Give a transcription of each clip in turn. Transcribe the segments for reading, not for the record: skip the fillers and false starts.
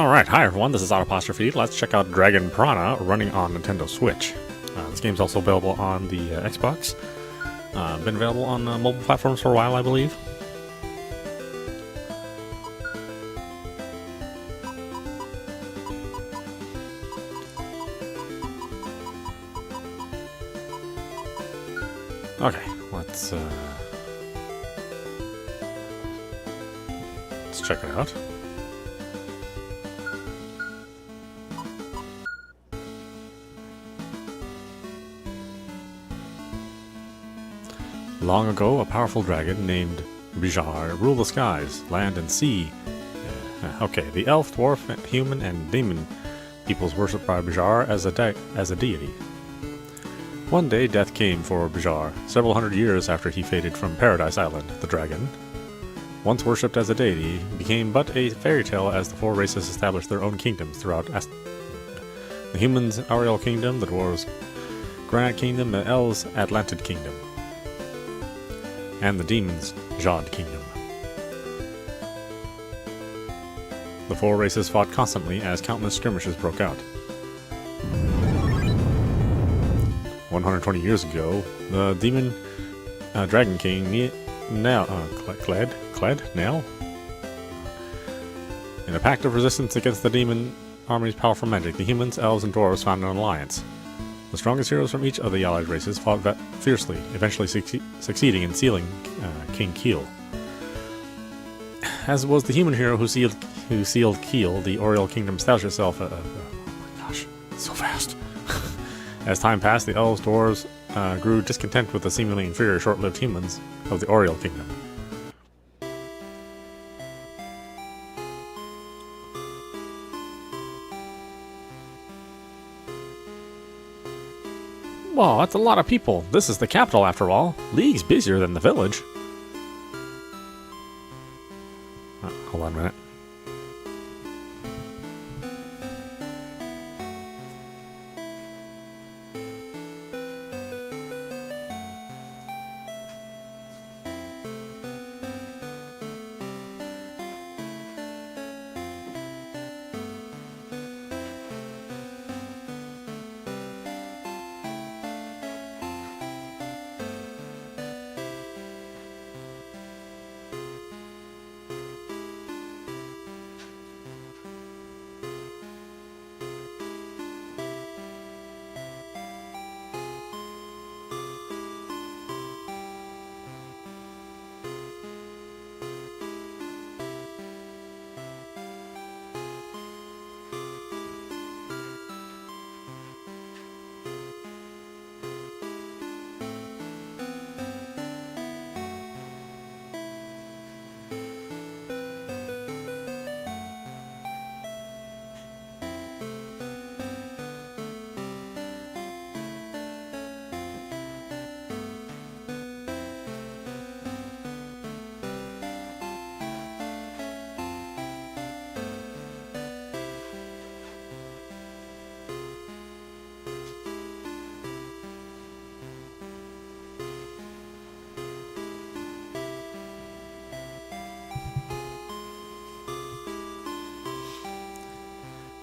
Alright, hi everyone, this is audap. Let's check out Dragon Prana running on Nintendo Switch. This game's also available on the Xbox. Been available on mobile platforms for a while, I believe. Okay, let's check it out. Long ago, a powerful dragon named Bijar ruled the skies, land, and sea. Okay, the elf, dwarf, human, and demon peoples worshipped by Bijar as a deity. One day, death came for Bijar, several hundred years after he faded from Paradise Island. The dragon, once worshipped as a deity, became but a fairy tale as the four races established their own kingdoms throughout the humans' Ariel Kingdom, the dwarves' Granite Kingdom, the elves' Atlantid Kingdom, and the demons' Jod Kingdom. The four races fought constantly as countless skirmishes broke out. 120 years ago, the demon Dragon King Cled, in a pact of resistance against the demon army's powerful magic, the humans, elves, and dwarves founded an alliance. The strongest heroes from each of the allied races fought fiercely, eventually succeeding in sealing King Keel. As was the human hero who sealed Keel, the Oriel Kingdom established itself. Oh my gosh, so fast! As time passed, the elves, dwarves grew discontent with the seemingly inferior, short-lived humans of the Oriel Kingdom. Whoa, that's a lot of people. This is the capital, after all. League's busier than the village. Hold on a minute.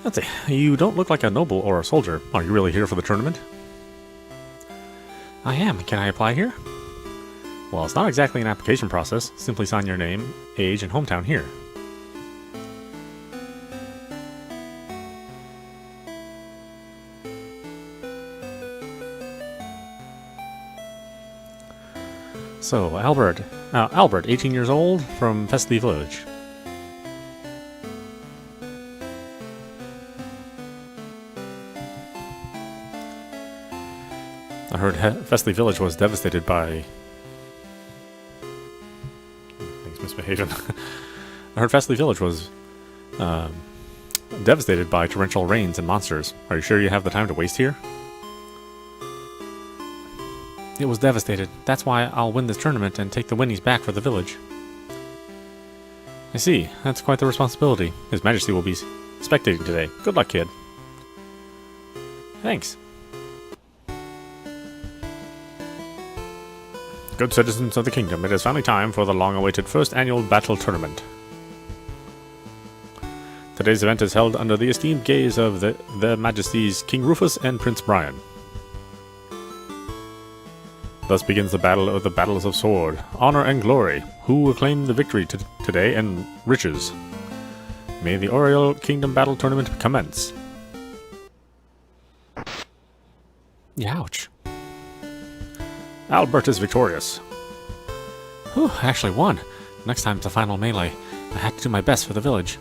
Let's see. You don't look like a noble or a soldier. Are you really here for the tournament? I am. Can I apply here? Well, it's not exactly an application process. Simply sign your name, age, and hometown here. So, Albert, 18 years old, from Festley Village. I heard Festley Village was devastated by... Things misbehaving. I heard Festley Village was devastated by torrential rains and monsters. Are you sure you have the time to waste here? It was devastated. That's why I'll win this tournament and take the winnings back for the village. I see. That's quite the responsibility. His Majesty will be spectating today. Good luck, kid. Thanks. Good citizens of the kingdom, it is finally time for the long-awaited first annual battle tournament. Today's event is held under the esteemed gaze of their Majesties King Rufus and Prince Brian. Thus begins the battle of the battles of sword, honor and glory. Who will claim the victory today and riches? May the Oriole Kingdom Battle Tournament commence. Ouch. Albert is victorious. Whew, I actually won. Next time it's a final melee. I had to do my best for the village.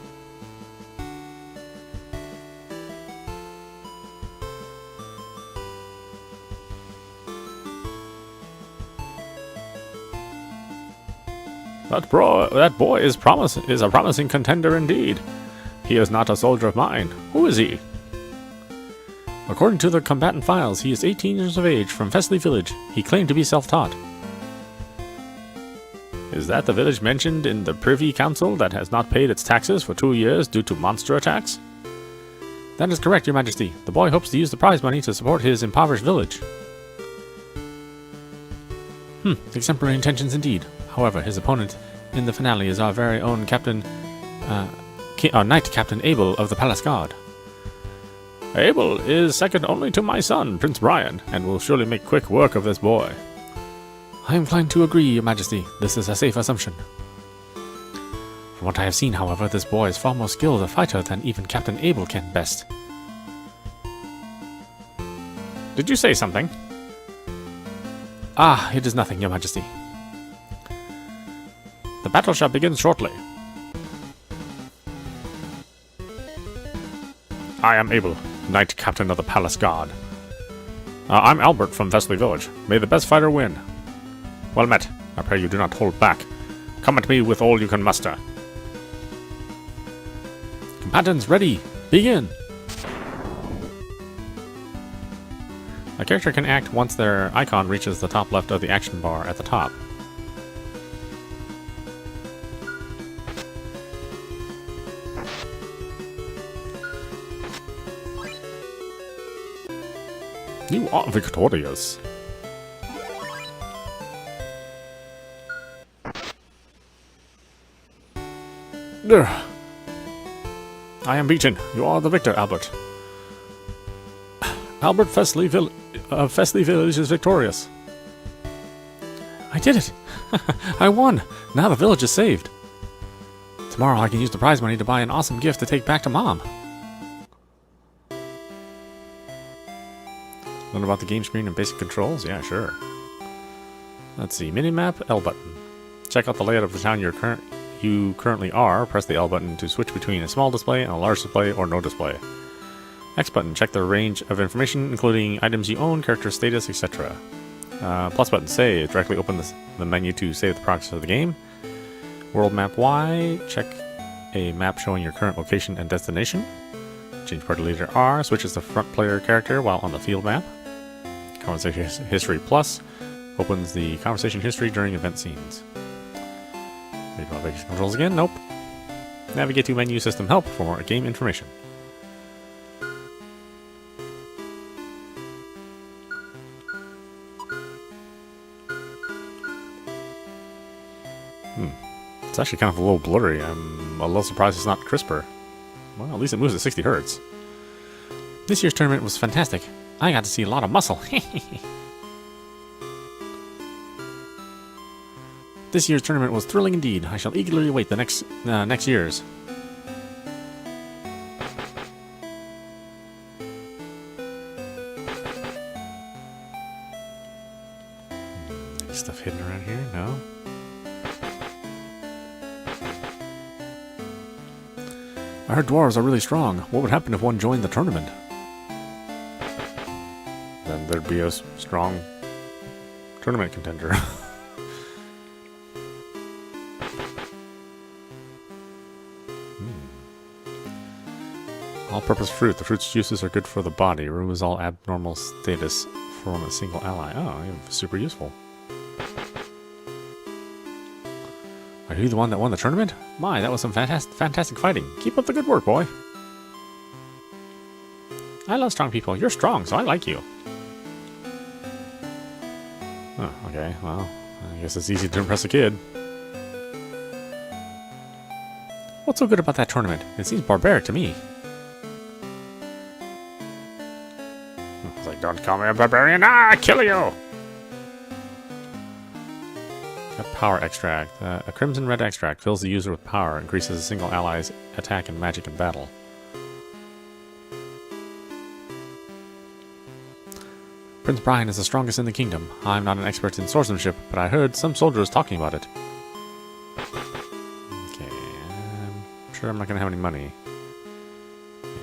That boy is a promising contender indeed. He is not a soldier of mine. Who is he? According to the combatant files, he is 18 years of age from Fesley Village. He claimed to be self-taught. Is that the village mentioned in the Privy Council that has not paid its taxes for 2 years due to monster attacks? That is correct, Your Majesty. The boy hopes to use the prize money to support his impoverished village. Exemplary intentions indeed. However, his opponent in the finale is our very own Knight Captain Abel of the Palace Guard. Abel is second only to my son, Prince Brian, and will surely make quick work of this boy. I am inclined to agree, Your Majesty. This is a safe assumption. From what I have seen, however, this boy is far more skilled a fighter than even Captain Abel can best. Did you say something? Ah, it is nothing, Your Majesty. The battle shall begin shortly. I am Abel, Knight Captain of the Palace Guard. I'm Albert from Fesley Village. May the best fighter win. Well met. I pray you do not hold back. Come at me with all you can muster. Combatants ready. Begin. A character can act once their icon reaches the top left of the action bar at the top. You are victorious. I am beaten. You are the victor, Albert. Albert Fesley Village is victorious. I did it! I won! Now the village is saved. Tomorrow I can use the prize money to buy an awesome gift to take back to Mom. Learn about the game screen and basic controls? Yeah, sure. Let's see. Minimap, L button. Check out the layout of the town you currently are. Press the L button to switch between a small display and a large display or no display. X button. Check the range of information, including items you own, character status, etc. Plus button. Save. Directly open the menu to save the progress of the game. World map Y. Check a map showing your current location and destination. Change party leader R. Switches the front player character while on the field map. Conversation History Plus opens the conversation history during event scenes. Read about basic controls again? Nope. Navigate to menu system help for more game information. It's actually kind of a little blurry. I'm a little surprised it's not crisper. Well, at least it moves at 60 Hz. This year's tournament was fantastic. I got to see a lot of muscle. This year's tournament was thrilling indeed. I shall eagerly await the next year's. Any stuff hidden around here? No. I heard dwarves are really strong. What would happen if one joined the tournament? Then there'd be a strong tournament contender. All-purpose fruit. The fruit's juices are good for the body. Removes all abnormal status from a single ally. Oh, super useful. Are you the one that won the tournament? My, that was some fantastic fighting. Keep up the good work, boy. I love strong people. You're strong, so I like you. Oh, okay. Well, I guess it's easy to impress a kid. What's so good about that tournament? It seems barbaric to me. It's like, don't call me a barbarian. Ah, I kill you! A power extract. A crimson red extract fills the user with power, increases a single ally's attack and magic in battle. Prince Brian is the strongest in the kingdom. I'm not an expert in swordsmanship, but I heard some soldiers talking about it. Okay, I'm sure I'm not gonna have any money.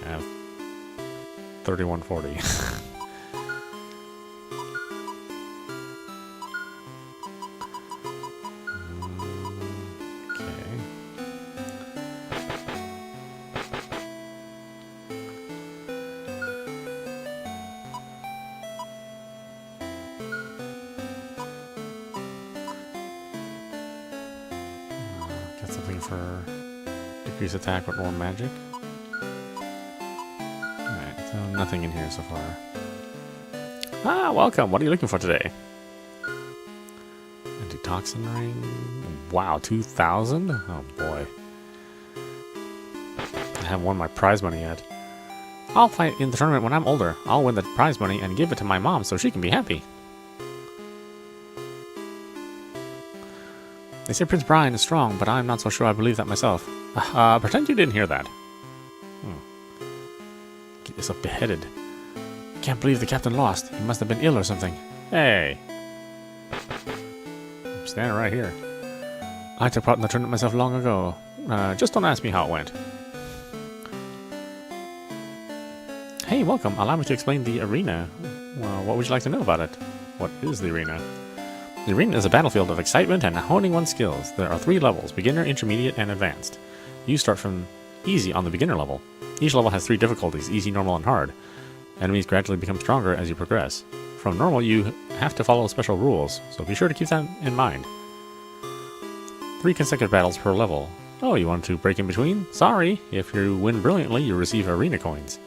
Yeah, 3140. Something for decrease attack with more magic. Alright, so nothing in here so far. Ah, welcome! What are you looking for today? Antitoxin ring? Wow, 2,000? Oh boy. I haven't won my prize money yet. I'll fight in the tournament when I'm older. I'll win the prize money and give it to my mom so she can be happy. They say Prince Brian is strong, but I'm not so sure I believe that myself. Pretend you didn't hear that. Get yourself beheaded. I can't believe the captain lost. He must have been ill or something. Hey! I'm standing right here. I took part in the tournament myself long ago. Just don't ask me how it went. Hey, welcome. Allow me to explain the arena. Well, what would you like to know about it? What is the arena? The arena is a battlefield of excitement and honing one's skills. There are 3 levels, beginner, intermediate, and advanced. You start from easy on the beginner level. Each level has 3 difficulties, easy, normal, and hard. Enemies gradually become stronger as you progress. From normal, you have to follow special rules, so be sure to keep them in mind. 3 consecutive battles per level. Oh, you want to break in between? Sorry! If you win brilliantly, you receive arena coins.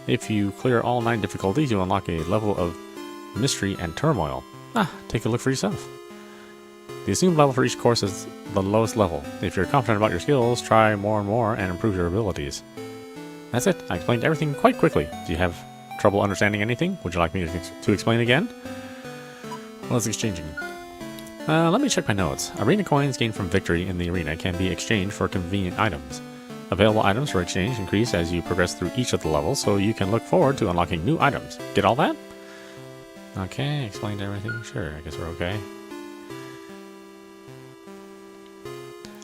If you clear all 9 difficulties, you unlock a level of mystery and turmoil. Take a look for yourself. The assumed level for each course is the lowest level. If you're confident about your skills, try more and more and improve your abilities. That's it. I explained everything quite quickly. Do you have trouble understanding anything? Would you like me to explain again? Well, it's exchanging. Let me check my notes. Arena coins gained from victory in the arena can be exchanged for convenient items. Available items for exchange increase as you progress through each of the levels, so you can look forward to unlocking new items. Get all that? Okay, explained everything. Sure, I guess we're okay.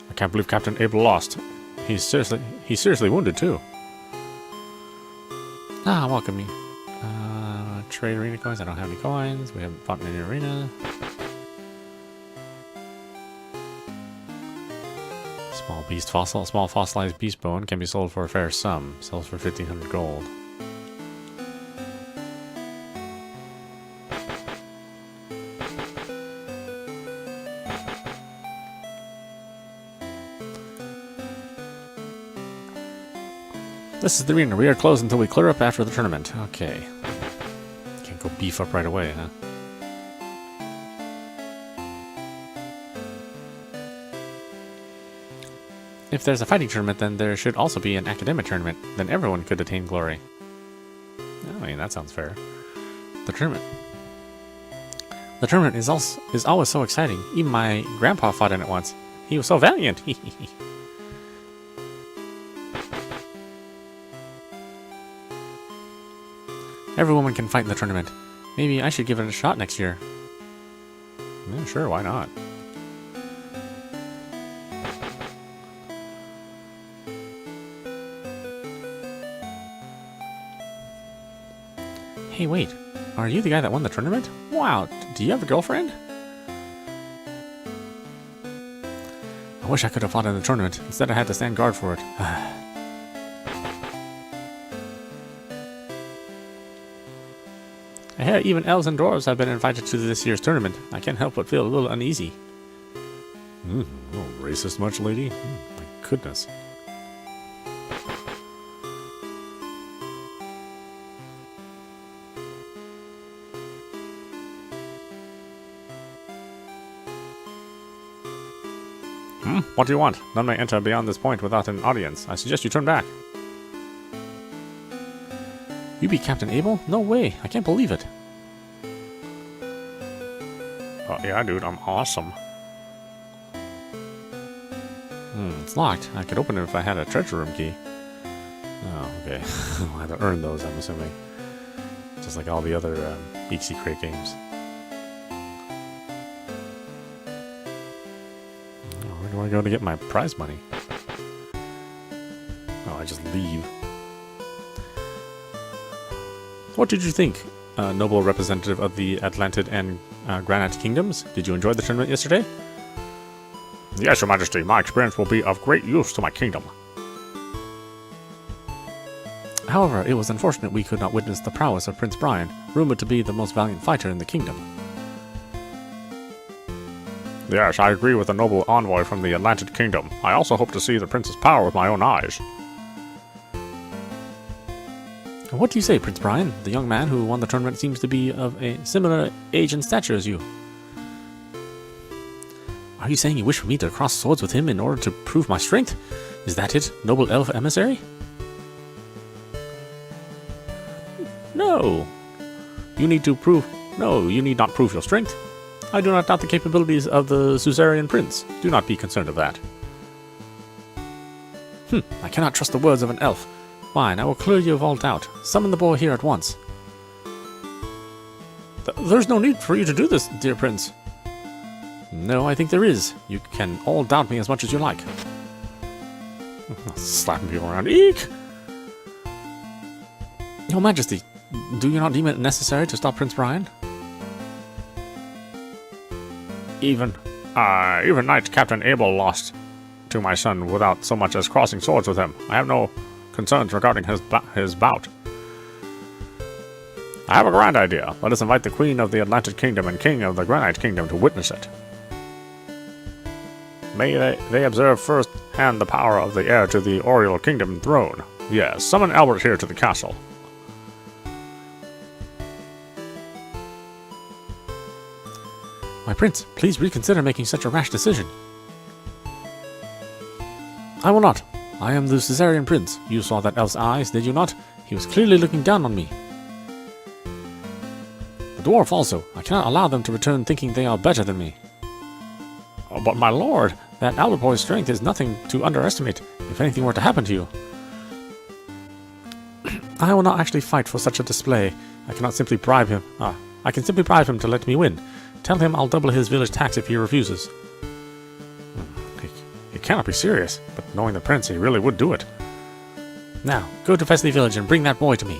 I can't believe Captain Abel lost. He's seriously wounded too. Welcome me. Trade arena coins. I don't have any coins. We haven't fought in any arena. Small beast fossil. Small fossilized beast bone can be sold for a fair sum. Sells for 1,500 gold. This is the arena. We are closed until we clear up after the tournament. Okay. Can't go beef up right away, huh? If there's a fighting tournament, then there should also be an academic tournament. Then everyone could attain glory. I mean, that sounds fair. The tournament is always so exciting. Even my grandpa fought in it once. He was so valiant. Every woman can fight in the tournament. Maybe I should give it a shot next year. Yeah, sure, why not? Hey, wait. Are you the guy that won the tournament? Wow, do you have a girlfriend? I wish I could have fought in the tournament. Instead, I had to stand guard for it. I hear even elves and dwarves have been invited to this year's tournament. I can't help but feel a little uneasy. Oh, racist much, lady? My goodness. Hmm? What do you want? None may enter beyond this point without an audience. I suggest you turn back. You be Captain Abel? No way. I can't believe it. Oh, yeah, dude. I'm awesome. It's locked. I could open it if I had a treasure room key. Oh, okay. I'll have to earn those, I'm assuming. Just like all the other Geek Secret games. Where do I go to get my prize money? Oh, I just leave. What did you think, noble representative of the Atlantid and Granite Kingdoms? Did you enjoy the tournament yesterday? Yes, Your Majesty. My experience will be of great use to my kingdom. However, it was unfortunate we could not witness the prowess of Prince Brian, rumored to be the most valiant fighter in the kingdom. Yes, I agree with the noble envoy from the Atlantid Kingdom. I also hope to see the prince's power with my own eyes. What do you say, Prince Brian? The young man who won the tournament seems to be of a similar age and stature as you. Are you saying you wish for me to cross swords with him in order to prove my strength? Is that it, noble elf emissary? No. You need not prove your strength. I do not doubt the capabilities of the suzerain prince. Do not be concerned of that. I cannot trust the words of an elf. Fine, I will clear you of all doubt. Summon the boy here at once. There's no need for you to do this, dear prince. No, I think there is. You can all doubt me as much as you like. Slapping people around. Eek! Your Majesty, do you not deem it necessary to stop Prince Brian? Even Knight Captain Abel lost to my son without so much as crossing swords with him. I have no concerns regarding his bout. I have a grand idea. Let us invite the Queen of the Atlantid Kingdom and King of the Granite Kingdom to witness it. May they observe first-hand the power of the heir to the Oriole Kingdom throne. Yes, summon Albert here to the castle. My prince, please reconsider making such a rash decision. I will not. I am the Caesarian prince. You saw that elf's eyes, did you not? He was clearly looking down on me. The dwarf also. I cannot allow them to return thinking they are better than me. Oh, but my lord, that Albert boy's strength is nothing to underestimate if anything were to happen to you. I will not actually fight for such a display. I cannot simply bribe him. I can simply bribe him to let me win. Tell him I'll double his village tax if he refuses. He cannot be serious, but knowing the prince, he really would do it. Now, go to Fesley Village and bring that boy to me.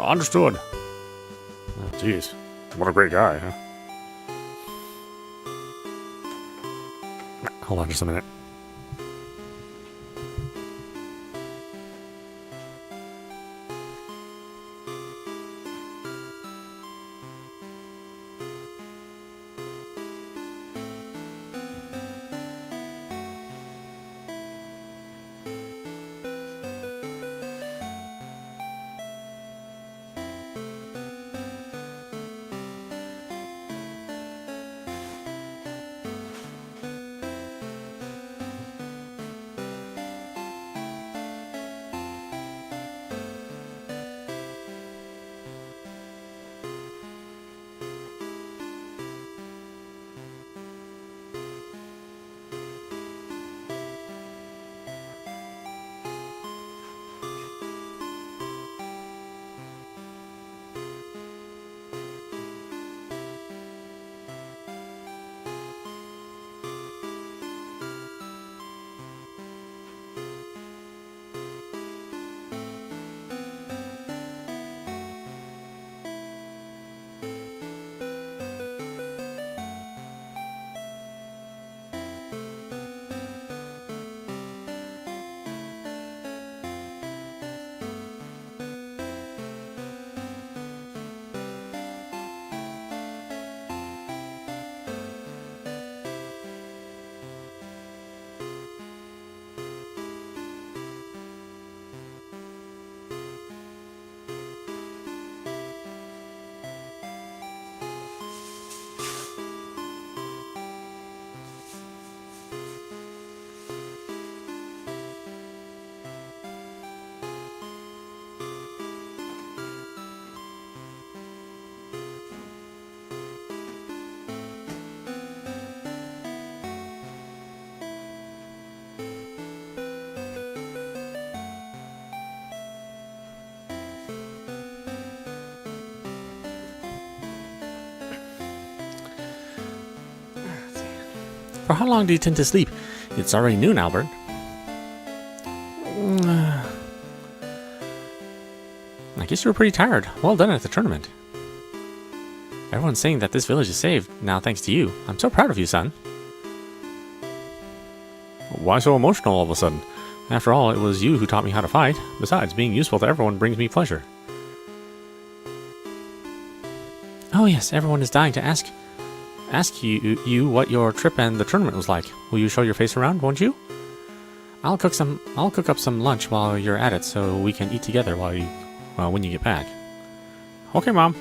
Understood. Oh, jeez. What a great guy, huh? Hold on just a minute. For how long do you tend to sleep? It's already noon, Albert. I guess you were pretty tired. Well done at the tournament. Everyone's saying that this village is saved, now thanks to you. I'm so proud of you, son. Why so emotional all of a sudden? After all, it was you who taught me how to fight. Besides, being useful to everyone brings me pleasure. Oh yes, everyone is dying to ask you what your trip and the tournament was like. Will you show your face around, won't you? I'll cook up some lunch while you're at it, so we can eat together when you get back. Okay, Mom.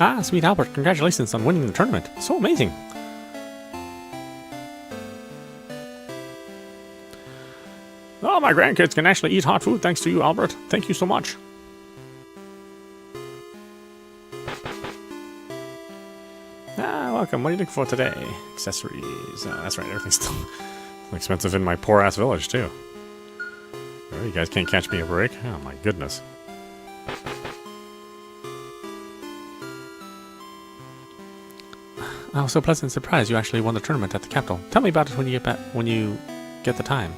Ah, sweet Albert, congratulations on winning the tournament. So amazing. Oh, my grandkids can actually eat hot food thanks to you, Albert. Thank you so much. Ah, welcome. What are you looking for today? Accessories. That's right, everything's still expensive in my poor-ass village, too. Oh, you guys can't catch me a break? Oh, my goodness. I was so pleasantly surprised you actually won the tournament at the capital. Tell me about it when you get the time.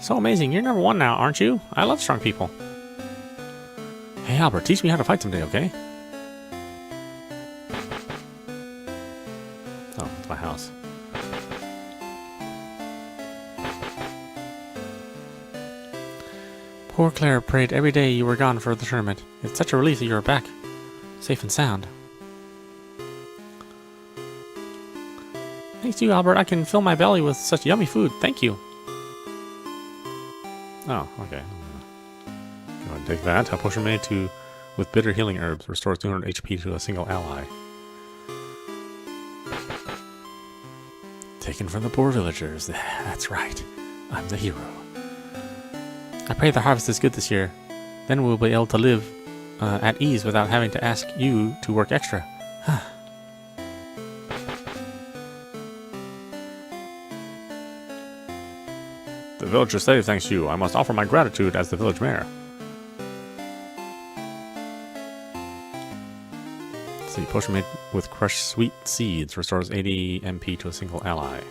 So amazing. You're number one now, aren't you? I love strong people. Hey, Albert, teach me how to fight someday, okay? Oh, it's my house. Poor Claire prayed every day you were gone for the tournament. It's such a relief that you're back, safe and sound. Thanks to you, Albert, I can fill my belly with such yummy food. Thank you. Oh, okay. Go ahead and take that. A potion made with bitter healing herbs restores 200 HP to a single ally. Taken from the poor villagers. That's right. I'm the hero. I pray the harvest is good this year. Then we'll be able to live at ease without having to ask you to work extra. The village is saved thanks to you. I must offer my gratitude as the village mayor. Let's see, potion made with crushed sweet seeds restores 80 MP to a single ally.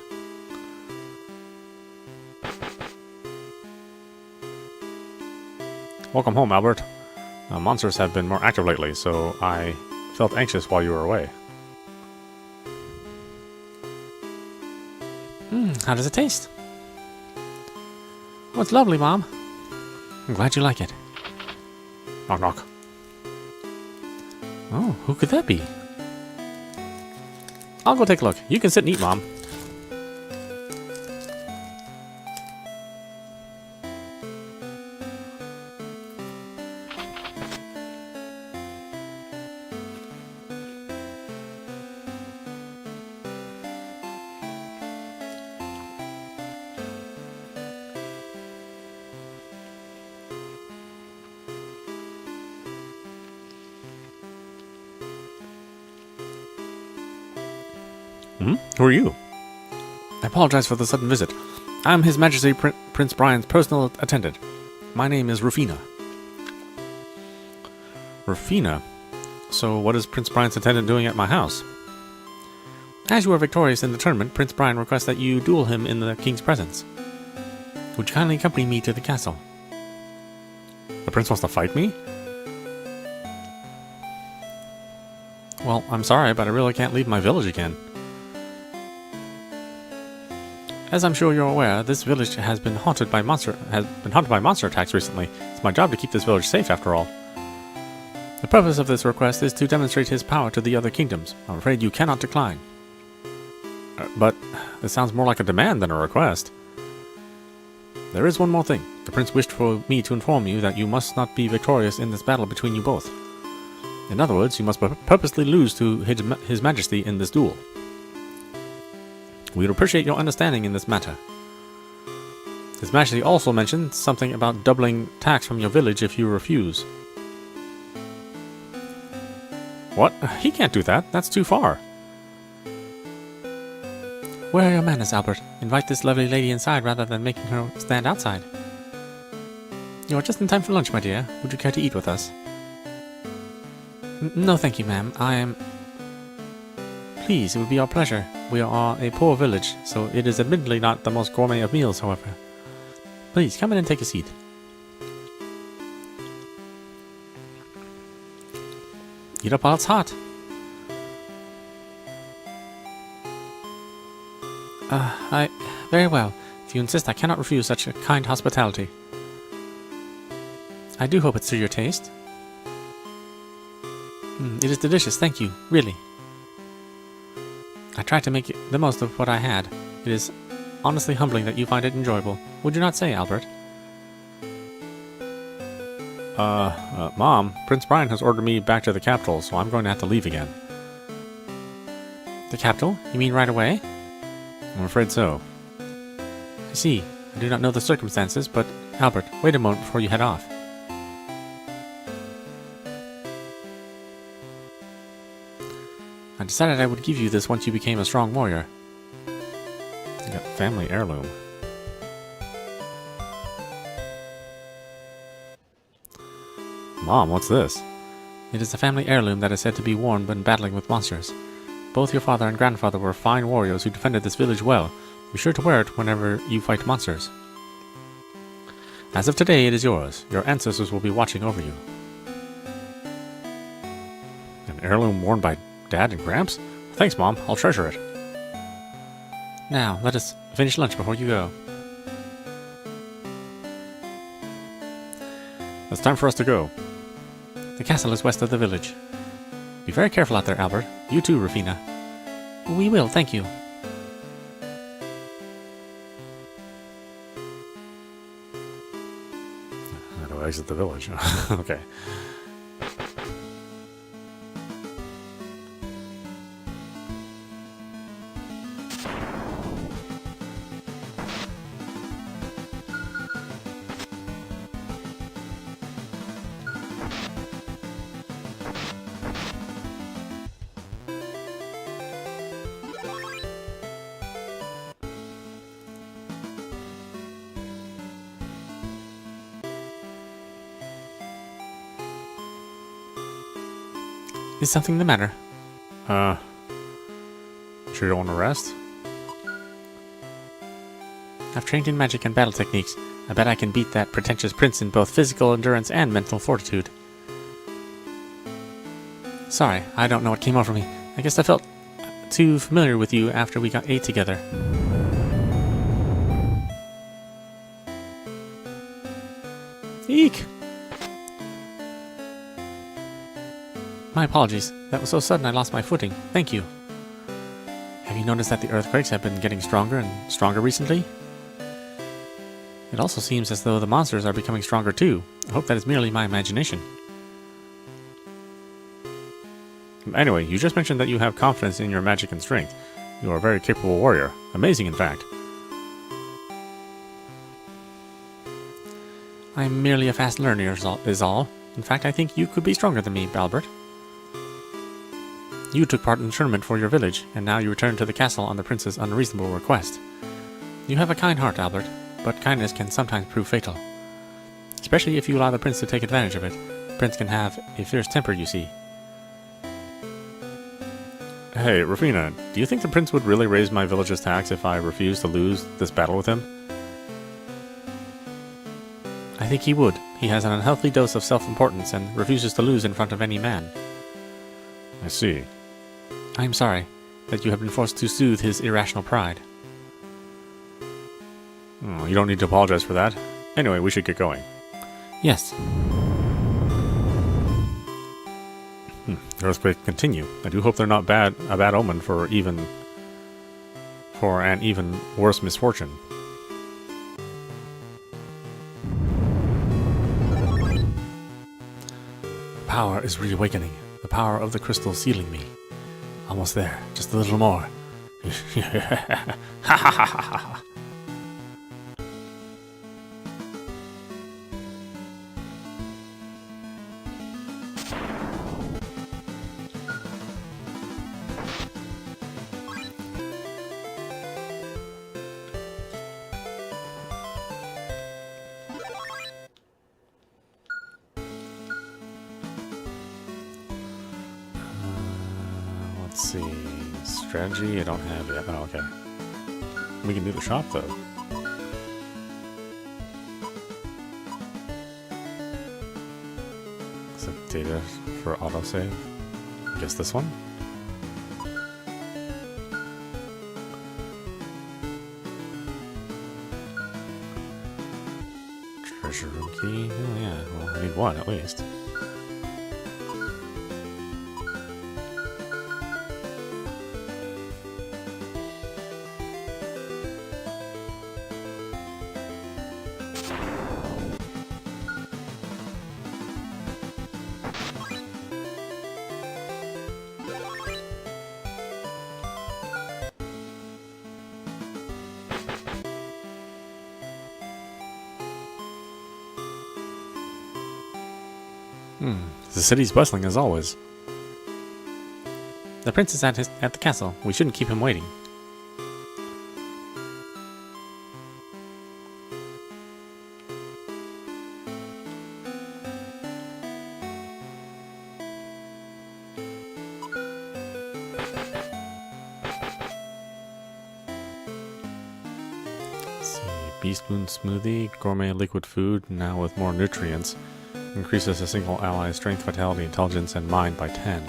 Welcome home, Albert. Monsters have been more active lately, so I felt anxious while you were away. How does it taste? Oh, it's lovely, Mom. I'm glad you like it. Knock, knock. Oh, who could that be? I'll go take a look. You can sit and eat, Mom. Who are you? I apologize for the sudden visit. I'm His Majesty Prince Brian's personal attendant. My name is Rufina. Rufina? So what is Prince Brian's attendant doing at my house? As you are victorious in the tournament, Prince Brian requests that you duel him in the king's presence. Would you kindly accompany me to the castle? The prince wants to fight me? Well, I'm sorry, but I really can't leave my village again. As I'm sure you're aware, this village has been haunted by monster attacks recently. It's my job to keep this village safe, after all. The purpose of this request is to demonstrate his power to the other kingdoms. I'm afraid you cannot decline. But this sounds more like a demand than a request. There is one more thing. The prince wished for me to inform you that you must not be victorious in this battle between you both. In other words, you must purposely lose to His Majesty in this duel. We would appreciate your understanding in this matter. His Majesty also mentioned something about doubling tax from your village if you refuse. What? He can't do that. That's too far. Where are your manners, Albert? Invite this lovely lady inside rather than making her stand outside. You are just in time for lunch, my dear. Would you care to eat with us? No, thank you, ma'am. I am... Please, it would be our pleasure. We are a poor village, so it is admittedly not the most gourmet of meals, however. Please, come in and take a seat. Eat up while it's hot. Very well. If you insist, I cannot refuse such a kind hospitality. I do hope it's to your taste. It is delicious, thank you, really. I tried to make the most of what I had. It is honestly humbling that you find it enjoyable. Would you not say, Albert? Mom, Prince Brian has ordered me back to the capital, so I'm going to have to leave again. The capital? You mean right away? I'm afraid so. I see. I do not know the circumstances, but Albert, wait a moment before you head off. I decided I would give you this once you became a strong warrior. You got family heirloom. Mom, what's this? It is a family heirloom that is said to be worn when battling with monsters. Both your father and grandfather were fine warriors who defended this village well. Be sure to wear it whenever you fight monsters. As of today, it is yours. Your ancestors will be watching over you. An heirloom worn by Dad and Gramps? Thanks, Mom. I'll treasure it. Now, let us finish lunch before you go. It's time for us to go. The castle is west of the village. Be very careful out there, Albert. You too, Rufina. We will, thank you. How do I exit the village? Okay. Is something the matter? Sure you don't want to rest? I've trained in magic and battle techniques. I bet I can beat that pretentious prince in both physical endurance and mental fortitude. Sorry, I don't know what came over me. I guess I felt too familiar with you after we ate together. Eek! My apologies. That was so sudden I lost my footing. Thank you. Have you noticed that the earthquakes have been getting stronger and stronger recently? It also seems as though the monsters are becoming stronger too. I hope that is merely my imagination. Anyway, you just mentioned that you have confidence in your magic and strength. You are a very capable warrior. Amazing, in fact. I am merely a fast learner is all. In fact, I think you could be stronger than me, Albert. You took part in the tournament for your village, and now you return to the castle on the prince's unreasonable request. You have a kind heart, Albert, but kindness can sometimes prove fatal. Especially if you allow the prince to take advantage of it. The prince can have a fierce temper, you see. Hey, Rufina, do you think the prince would really raise my village's tax if I refused to lose this battle with him? I think he would. He has an unhealthy dose of self-importance and refuses to lose in front of any man. I see. I am sorry that you have been forced to soothe his irrational pride. Oh, you don't need to apologize for that. Anyway, we should get going. Yes. The earthquake continue. I do hope they're not a bad omen for an even worse misfortune. The power is reawakening. The power of the crystal sealing me. Almost there. Just a little more. Ha ha ha ha ha. Let's see. Strategy, I don't have yet. Oh, okay. We can do the shop, though. So, data for autosave. Guess this one? Treasure room key. Oh, yeah. Well, I need one at least. The city's bustling as always. The prince is at the castle. We shouldn't keep him waiting. Let's see. Beast Moon Smoothie, gourmet liquid food, now with more nutrients. Increases a single ally's strength, vitality, intelligence, and mind by 10.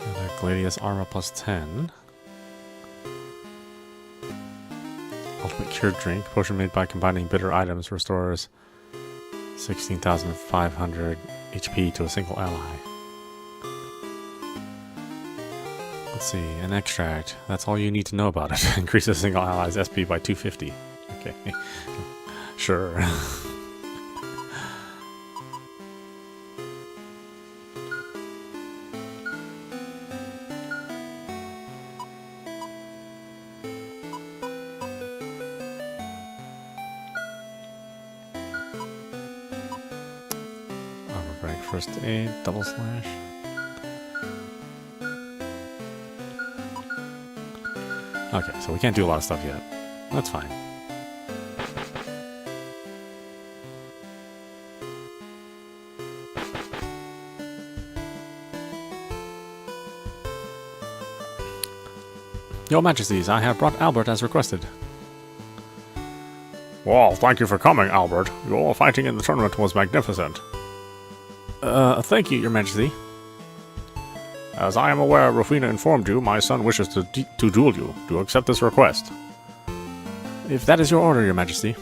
And Gladius armor plus 10. Ultimate Cure Drink, potion made by combining bitter items, restores 16,500 HP to a single ally. Let's see, an extract. That's all you need to know about it. Increases a single ally's SP by 250. Okay. Sure. Armor break, first aid, double slash. Okay, so we can't do a lot of stuff yet. That's fine. Your Majesties, I have brought Albert as requested. Well, thank you for coming, Albert. Your fighting in the tournament was magnificent. Thank you, Your Majesty. As I am aware, Rufina informed you my son wishes to duel you. Do you accept this request? If that is your order, Your Majesty.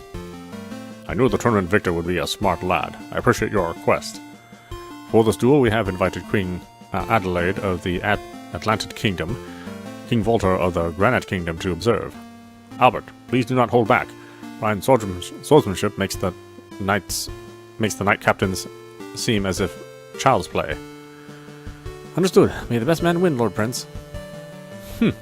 I knew the tournament victor would be a smart lad. I appreciate your request. For this duel, we have invited Queen Adelaide of the Atlantic Kingdom, King Volter of the Granite Kingdom to observe. Albert, please do not hold back. Fine swordsmanship makes the knight captains seem as if child's play. Understood. May the best man win, Lord Prince. Are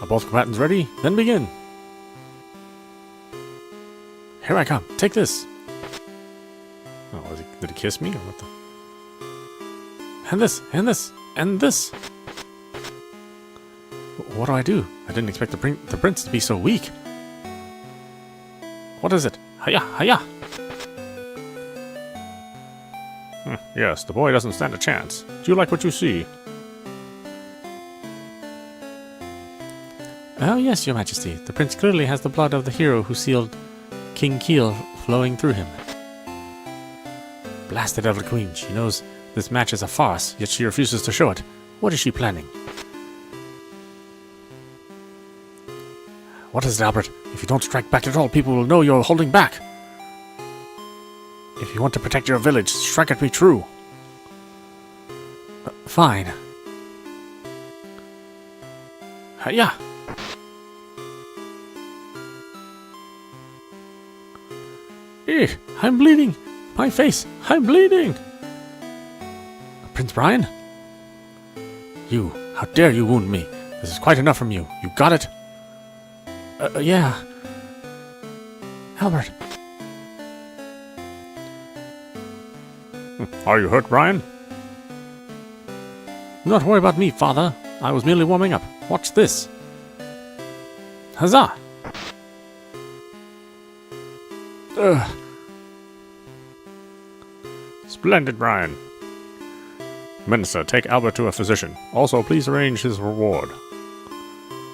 both combatants ready? Then begin. Here I come. Take this. Oh, did he kiss me or what the? And this, and this, and this. What do I do? I didn't expect the prince to be so weak. What is it? Hiya, hiya! Yes, the boy doesn't stand a chance. Do you like what you see? Oh yes, Your Majesty. The prince clearly has the blood of the hero who sealed King Keel flowing through him. Blasted Elder Queen. She knows this match is a farce, yet she refuses to show it. What is she planning? What is it, Albert? If you don't strike back at all, people will know you're holding back. If you want to protect your village, strike at me true. Fine. Hiya! I'm bleeding! My face! I'm bleeding! Prince Brian? You! How dare you wound me! This is quite enough from you. You got it? Yeah. Albert. Are you hurt, Brian? Do not worry about me, father. I was merely warming up. Watch this. Huzzah! Splendid, Brian. Minister, take Albert to a physician. Also, please arrange his reward.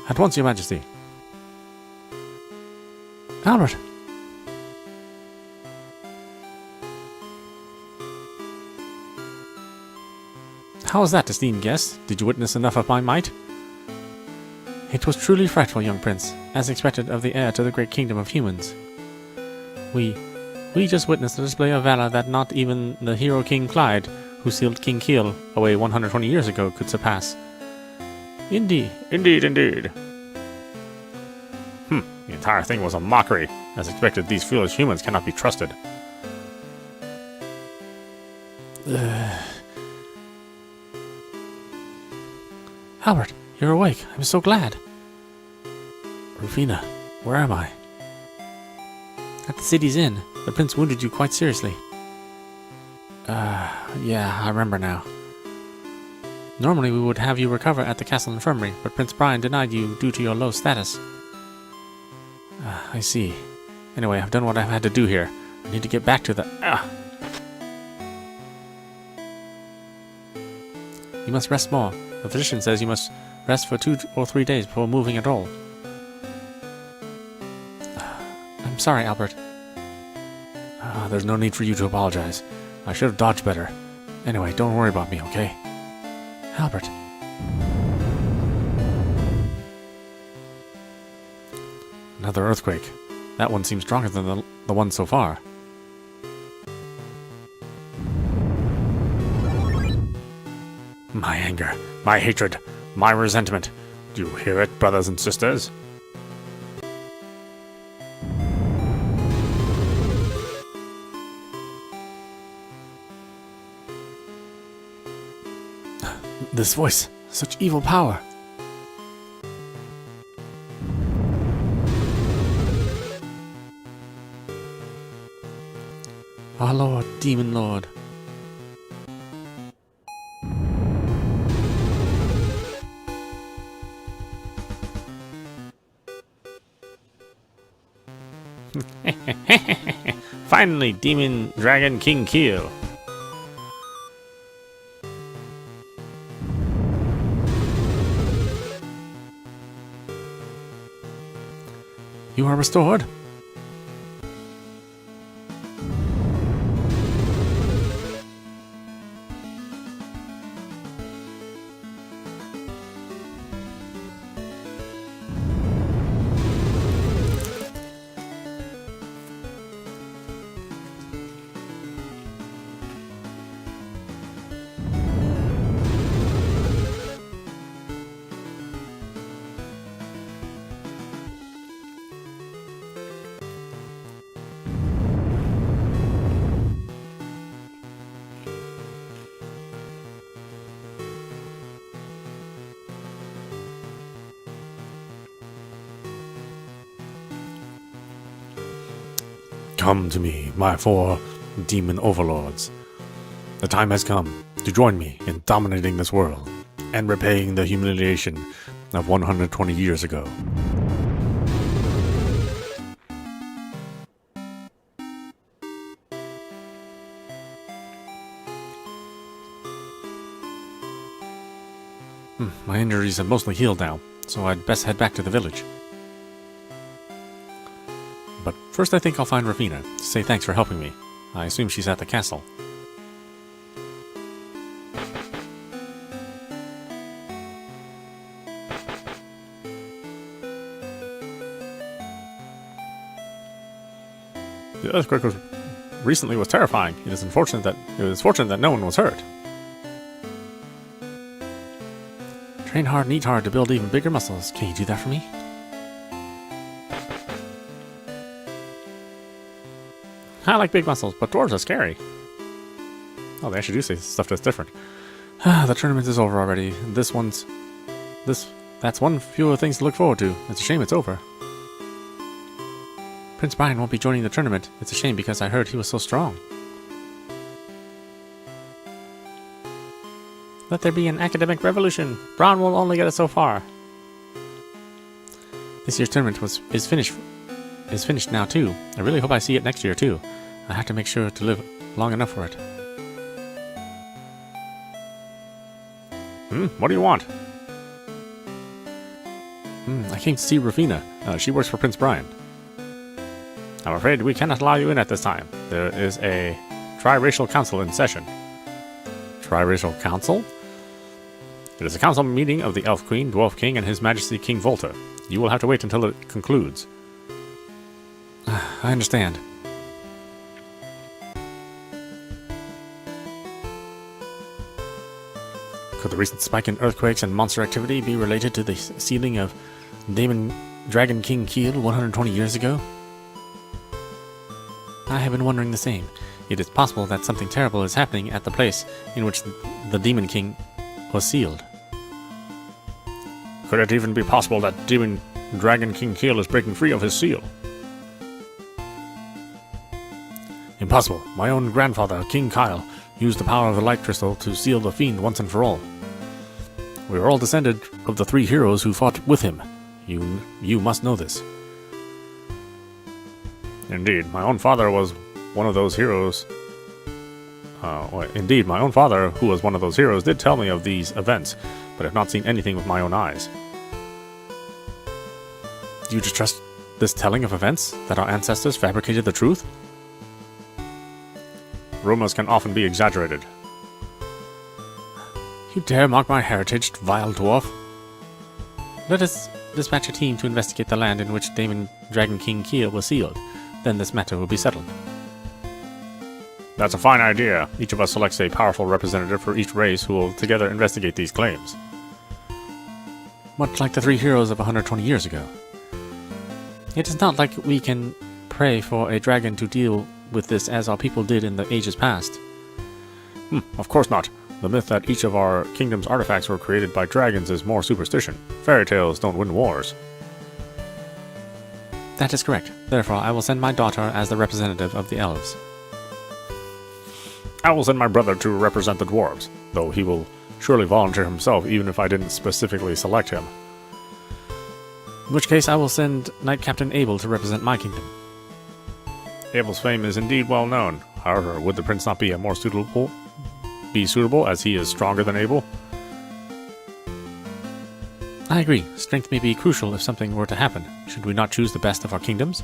At once, Your Majesty. Albert! How was that, esteemed guest? Did you witness enough of my might? It was truly frightful, young prince, as expected of the heir to the great kingdom of humans. We just witnessed a display of valor that not even the hero King Clyde, who sealed King Kiel away 120 years ago, could surpass. Indeed. Indeed. The entire thing was a mockery. As expected, these foolish humans cannot be trusted. Albert, you're awake. I'm so glad. Rufina, where am I? At the city's inn. The prince wounded you quite seriously. Yeah, I remember now. Normally we would have you recover at the castle infirmary, but Prince Brian denied you due to your low status. I see. Anyway, I've done what I've had to do here. I need to get back to the... You must rest more. The physician says you must rest for 2 or 3 days before moving at all. I'm sorry, Albert. There's no need for you to apologize. I should have dodged better. Anyway, don't worry about me, okay? Albert. Another earthquake. That one seems stronger than the one so far. My anger, my hatred, my resentment. Do you hear it, brothers and sisters? This voice, such evil power. Our Lord, Demon Lord. Finally, Demon Dragon King Kiel. You are restored. Come to me, my 4 demon overlords. The time has come to join me in dominating this world and repaying the humiliation of 120 years ago. My injuries have mostly healed now, so I'd best head back to the village. But first I think I'll find Rufina to say thanks for helping me. I assume she's at the castle. The earthquake recently was terrifying. It was fortunate that no one was hurt. Train hard and eat hard to build even bigger muscles. Can you do that for me? I like big muscles, but dwarves are scary. Oh, they actually do say stuff that's different. The tournament is over already. That's one fewer things to look forward to. It's a shame it's over. Prince Brian won't be joining the tournament. It's a shame because I heard he was so strong. Let there be an academic revolution. Braun will only get us so far. This year's tournament is finished now too. I really hope I see it next year too. I have to make sure to live long enough for it. What do you want? I came to see Rufina. She works for Prince Brian. I'm afraid we cannot allow you in at this time. There is a tri-racial council in session. Tri-racial council? It is a council meeting of the Elf Queen, Dwarf King, and His Majesty King Volta. You will have to wait until it concludes. I understand. Could the recent spike in earthquakes and monster activity be related to the sealing of Dragon King Keel 120 years ago? I have been wondering the same. It is possible that something terrible is happening at the place in which the Demon King was sealed. Could it even be possible that Dragon King Keel is breaking free of his seal? Impossible. My own grandfather, King Kyle, used the power of the light crystal to seal the fiend once and for all. We are all descended of the 3 heroes who fought with him. You must know this. Indeed, my own father was one of those heroes. Indeed, my own father, who was one of those heroes, did tell me of these events, but have not seen anything with my own eyes. Do you just trust this telling of events, that our ancestors fabricated the truth? Rumors can often be exaggerated. You dare mock my heritage, vile dwarf? Let us dispatch a team to investigate the land in which Dragon King Keel was sealed. Then this matter will be settled. That's a fine idea. Each of us selects a powerful representative for each race who will together investigate these claims. Much like the 3 heroes of 120 years ago. It is not like we can pray for a dragon to deal with this as our people did in the ages past. Of course not. The myth that each of our kingdom's artifacts were created by dragons is more superstition. Fairy tales don't win wars. That is correct. Therefore, I will send my daughter as the representative of the elves. I will send my brother to represent the dwarves, though he will surely volunteer himself even if I didn't specifically select him. In which case, I will send Knight Captain Abel to represent my kingdom. Abel's fame is indeed well known. However, would the prince not be suitable as he is stronger than Abel? I agree. Strength may be crucial if something were to happen. Should we not choose the best of our kingdoms?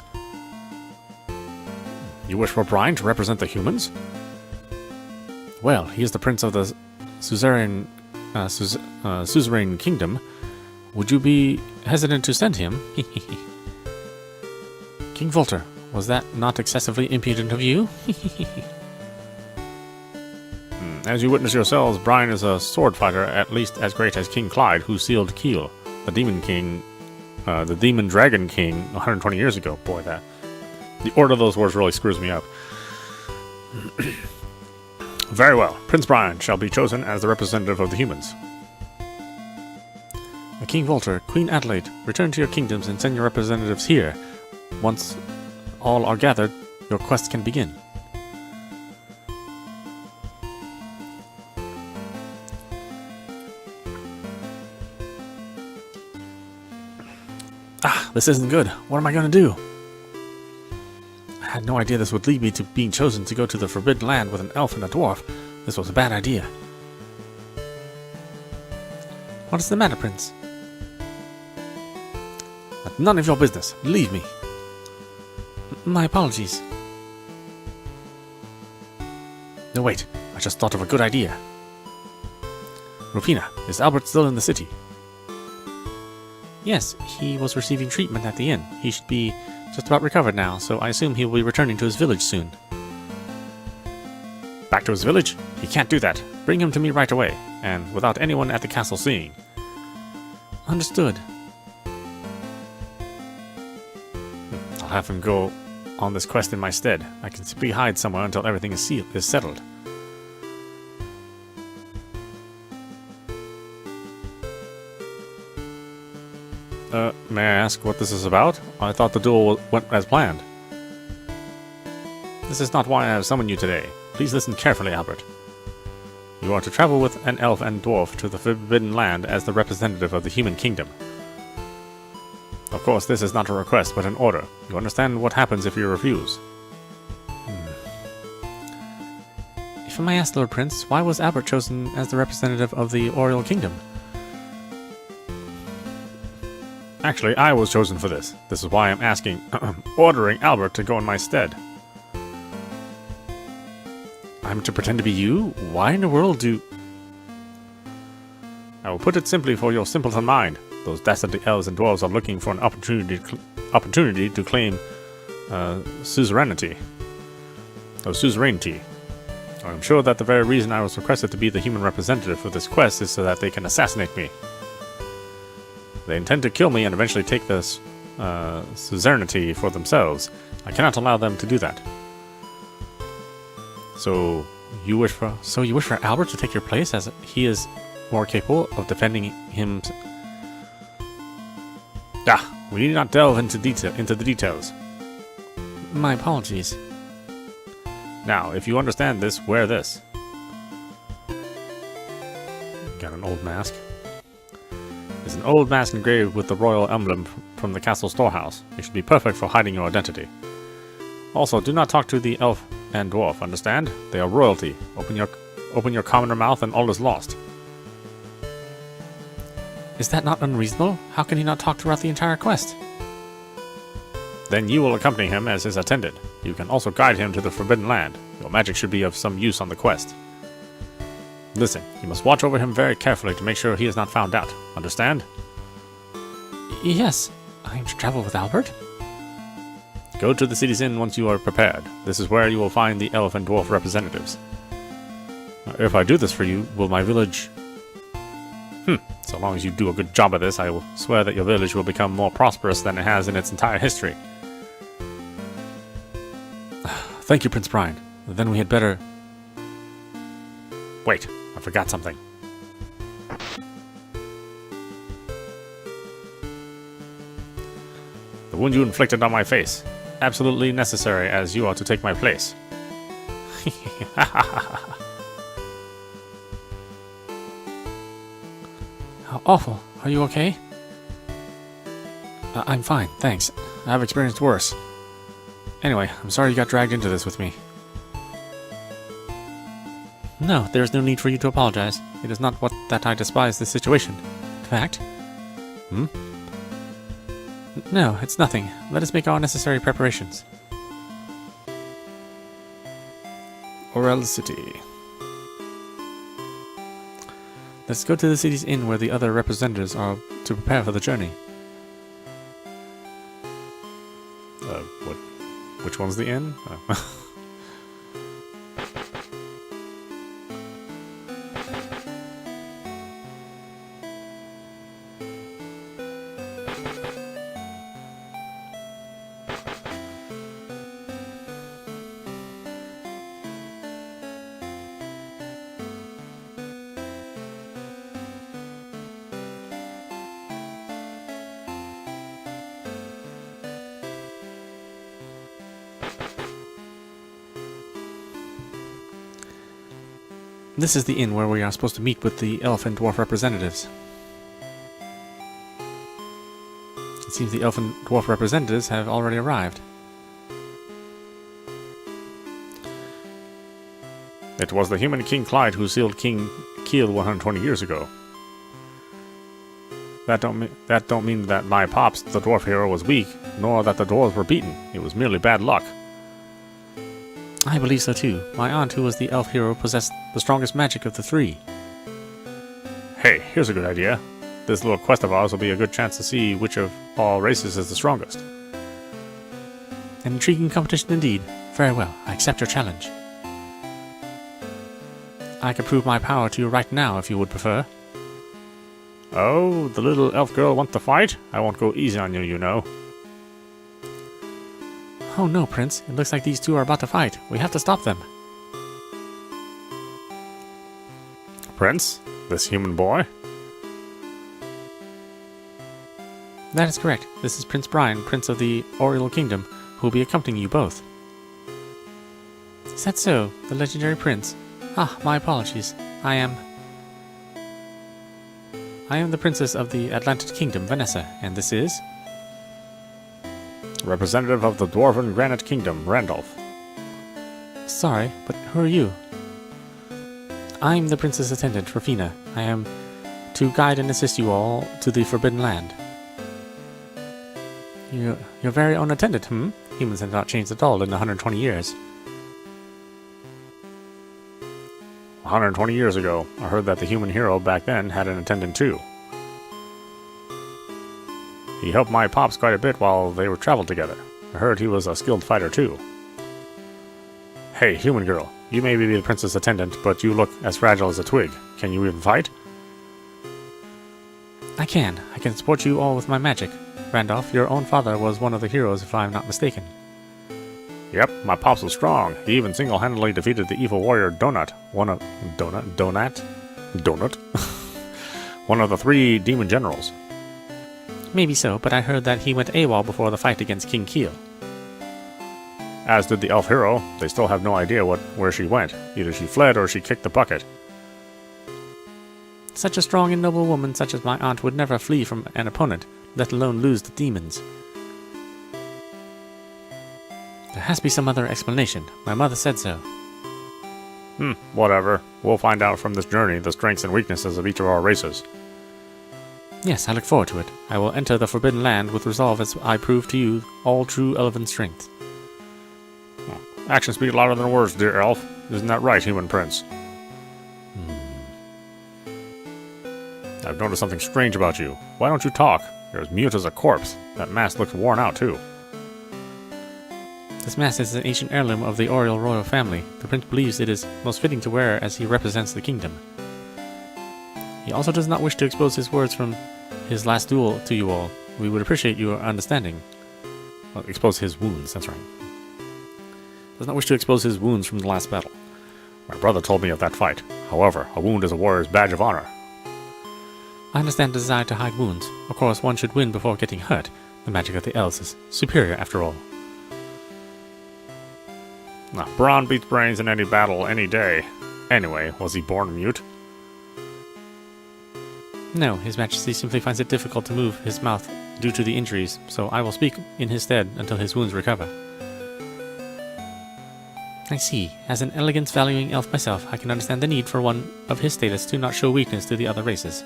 You wish for Brian to represent the humans? Well, he is the prince of the suzerain kingdom. Would you be hesitant to send him? King Volter, was that not excessively impudent of you? As you witness yourselves, Brian is a sword fighter at least as great as King Clyde, who sealed Keel, the Demon Dragon King, 120 years ago. Boy, the order of those words really screws me up. Very well. Prince Brian shall be chosen as the representative of the humans. King Volter, Queen Adelaide, return to your kingdoms and send your representatives here. Once all are gathered, your quest can begin. This isn't good. What am I going to do? I had no idea this would lead me to being chosen to go to the Forbidden Land with an elf and a dwarf. This was a bad idea. What is the matter, Prince? None of your business. Leave me. My apologies. No, wait. I just thought of a good idea. Rufina, is Albert still in the city? Yes, he was receiving treatment at the inn. He should be just about recovered now, so I assume he will be returning to his village soon. Back to his village? He can't do that. Bring him to me right away, and without anyone at the castle seeing. Understood. I'll have him go on this quest in my stead. I can simply hide somewhere until everything is settled. May I ask what this is about? I thought the duel went as planned. This is not why I have summoned you today. Please listen carefully, Albert. You are to travel with an elf and dwarf to the Forbidden Land as the representative of the human kingdom. Of course, this is not a request, but an order. You understand what happens if you refuse? If I may ask, Lord Prince, why was Albert chosen as the representative of the Oriole Kingdom? Actually, I was chosen for this. This is why I'm ordering Albert to go in my stead. I'm to pretend to be you? Why in the world do... I will put it simply for your simpleton mind. Those dastardly elves and dwarves are looking for an opportunity to claim suzerainty. I'm sure that the very reason I was requested to be the human representative for this quest is so that they can assassinate me. They intend to kill me and eventually take this suzerainty for themselves. I cannot allow them to do that. So you wish for Albert to take your place, as he is more capable of defending him? We need not delve into the details. My apologies. Now, if you understand this, wear this. Got an old mask. It's an old mask engraved with the royal emblem from the castle storehouse. It should be perfect for hiding your identity. Also, do not talk to the elf and dwarf, understand? They are royalty. Open your commoner mouth and all is lost. Is that not unreasonable? How can he not talk throughout the entire quest? Then you will accompany him as his attendant. You can also guide him to the Forbidden Land. Your magic should be of some use on the quest. Listen, you must watch over him very carefully to make sure he is not found out. Understand? Yes. I am to travel with Albert? Go to the city's inn once you are prepared. This is where you will find the elf and dwarf representatives. If I do this for you, will my village... So long as you do a good job of this, I will swear that your village will become more prosperous than it has in its entire history. Thank you, Prince Brian. Then we had better... Wait, I forgot something. The wound you inflicted on my face. Absolutely necessary, as you are to take my place. How awful. Are you okay? I'm fine, thanks. I've experienced worse. Anyway, I'm sorry you got dragged into this with me. No, there is no need for you to apologize. It is not that I despise this situation. In fact... No, it's nothing. Let us make our necessary preparations. Orel City. Let's go to the city's inn where the other representatives are to prepare for the journey. Which one's the inn? This is the inn where we are supposed to meet with the elf and dwarf representatives. It seems the elf and dwarf representatives have already arrived. It was the human King Clyde who sealed King Keel 120 years ago. That don't mean that my pops, the dwarf hero, was weak, nor that the dwarves were beaten. It was merely bad luck. I believe so too. My aunt, who was the elf hero, possessed the strongest magic of the three. Hey, here's a good idea. This little quest of ours will be a good chance to see which of all races is the strongest. An intriguing competition indeed. Very well, I accept your challenge. I can prove my power to you right now if you would prefer. Oh, the little elf girl wants to fight? I won't go easy on you, you know. Oh no, Prince. It looks like these two are about to fight. We have to stop them. Prince? This human boy? That is correct. This is Prince Brian, Prince of the Oriole Kingdom, who will be accompanying you both. Is that so? The legendary prince? Ah, my apologies. I am the princess of the Atlantic Kingdom, Vanessa, and this is... Representative of the Dwarven Granite Kingdom, Randolph. Sorry, but who are you? I'm the princess attendant, Rafina. I am to guide and assist you all to the Forbidden Land. Your very own attendant, Humans have not changed at all in 120 years. 120 years ago, I heard that the human hero back then had an attendant too. He helped my pops quite a bit while they were traveled together. I heard he was a skilled fighter too. Hey, human girl, you may be the princess attendant, but you look as fragile as a twig. Can you even fight? I can support you all with my magic. Randolph, your own father was one of the heroes if I'm not mistaken. Yep, my pops was strong. He even single-handedly defeated the evil warrior Donut. One of the 3 demon generals. Maybe so, but I heard that he went AWOL before the fight against King Keel. As did the elf hero. They still have no idea where she went. Either she fled or she kicked the bucket. Such a strong and noble woman such as my aunt would never flee from an opponent, let alone lose to demons. There has to be some other explanation. My mother said so. Whatever. We'll find out from this journey the strengths and weaknesses of each of our races. Yes, I look forward to it. I will enter the Forbidden Land with resolve as I prove to you all true elven strength. Actions speak louder than words, dear elf. Isn't that right, human prince? I've noticed something strange about you. Why don't you talk? You're as mute as a corpse. That mask looks worn out, too. This mask is an ancient heirloom of the Oriel royal family. The prince believes it is most fitting to wear as he represents the kingdom. He also does not wish to expose his words from his last duel to you all. We would appreciate your understanding. Well, expose his wounds, that's right. Does not wish to expose his wounds from the last battle. My brother told me of that fight. However, a wound is a warrior's badge of honor. I understand the desire to hide wounds. Of course, one should win before getting hurt. The magic of the elves is superior, after all. Brawn beats brains in any battle, any day. Anyway, was he born mute? No, His Majesty simply finds it difficult to move his mouth due to the injuries, so I will speak in his stead until his wounds recover. I see. As an elegance-valuing elf myself, I can understand the need for one of his status to not show weakness to the other races.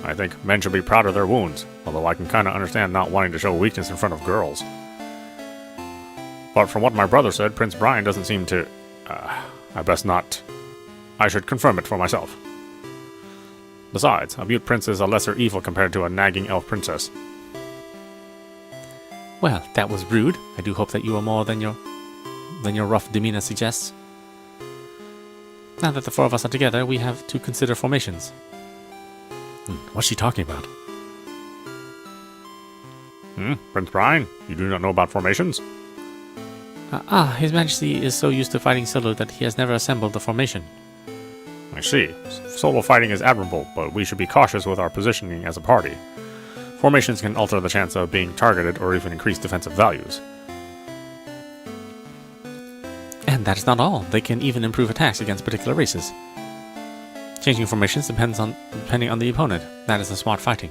I think men should be proud of their wounds, although I can kinda understand not wanting to show weakness in front of girls. But from what my brother said, Prince Brian doesn't seem to... I best not... I should confirm it for myself. Besides, a mute prince is a lesser evil compared to a nagging elf princess. Well, that was rude. I do hope that you are more than your rough demeanor suggests. Now that the 4 of us are together, we have to consider formations. What's she talking about? Prince Brian? You do not know about formations? His Majesty is so used to fighting solo that he has never assembled the formation. I see. Solo fighting is admirable, but we should be cautious with our positioning as a party. Formations can alter the chance of being targeted or even increase defensive values. And that is not all. They can even improve attacks against particular races. Changing formations depending on the opponent. That is the smart fighting.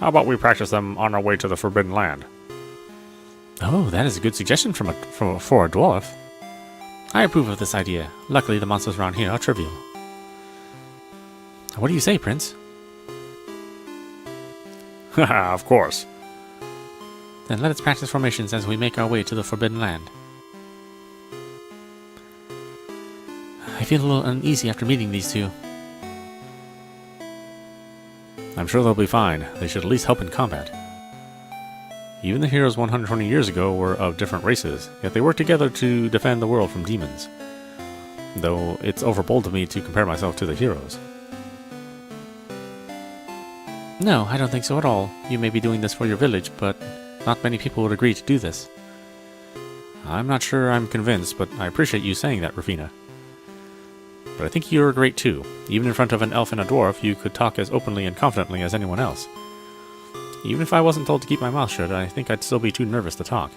How about we practice them on our way to the Forbidden Land? Oh, that is a good suggestion for a dwarf. I approve of this idea. Luckily, the monsters around here are trivial. What do you say, Prince? Haha, of course. Then let us practice formations as we make our way to the Forbidden Land. I feel a little uneasy after meeting these two. I'm sure they'll be fine. They should at least help in combat. Even the heroes 120 years ago were of different races, yet they worked together to defend the world from demons. Though it's overbold of me to compare myself to the heroes. No, I don't think so at all. You may be doing this for your village, but not many people would agree to do this. I'm not sure I'm convinced, but I appreciate you saying that, Rafina. But I think you're great too. Even in front of an elf and a dwarf, you could talk as openly and confidently as anyone else. Even if I wasn't told to keep my mouth shut, I think I'd still be too nervous to talk.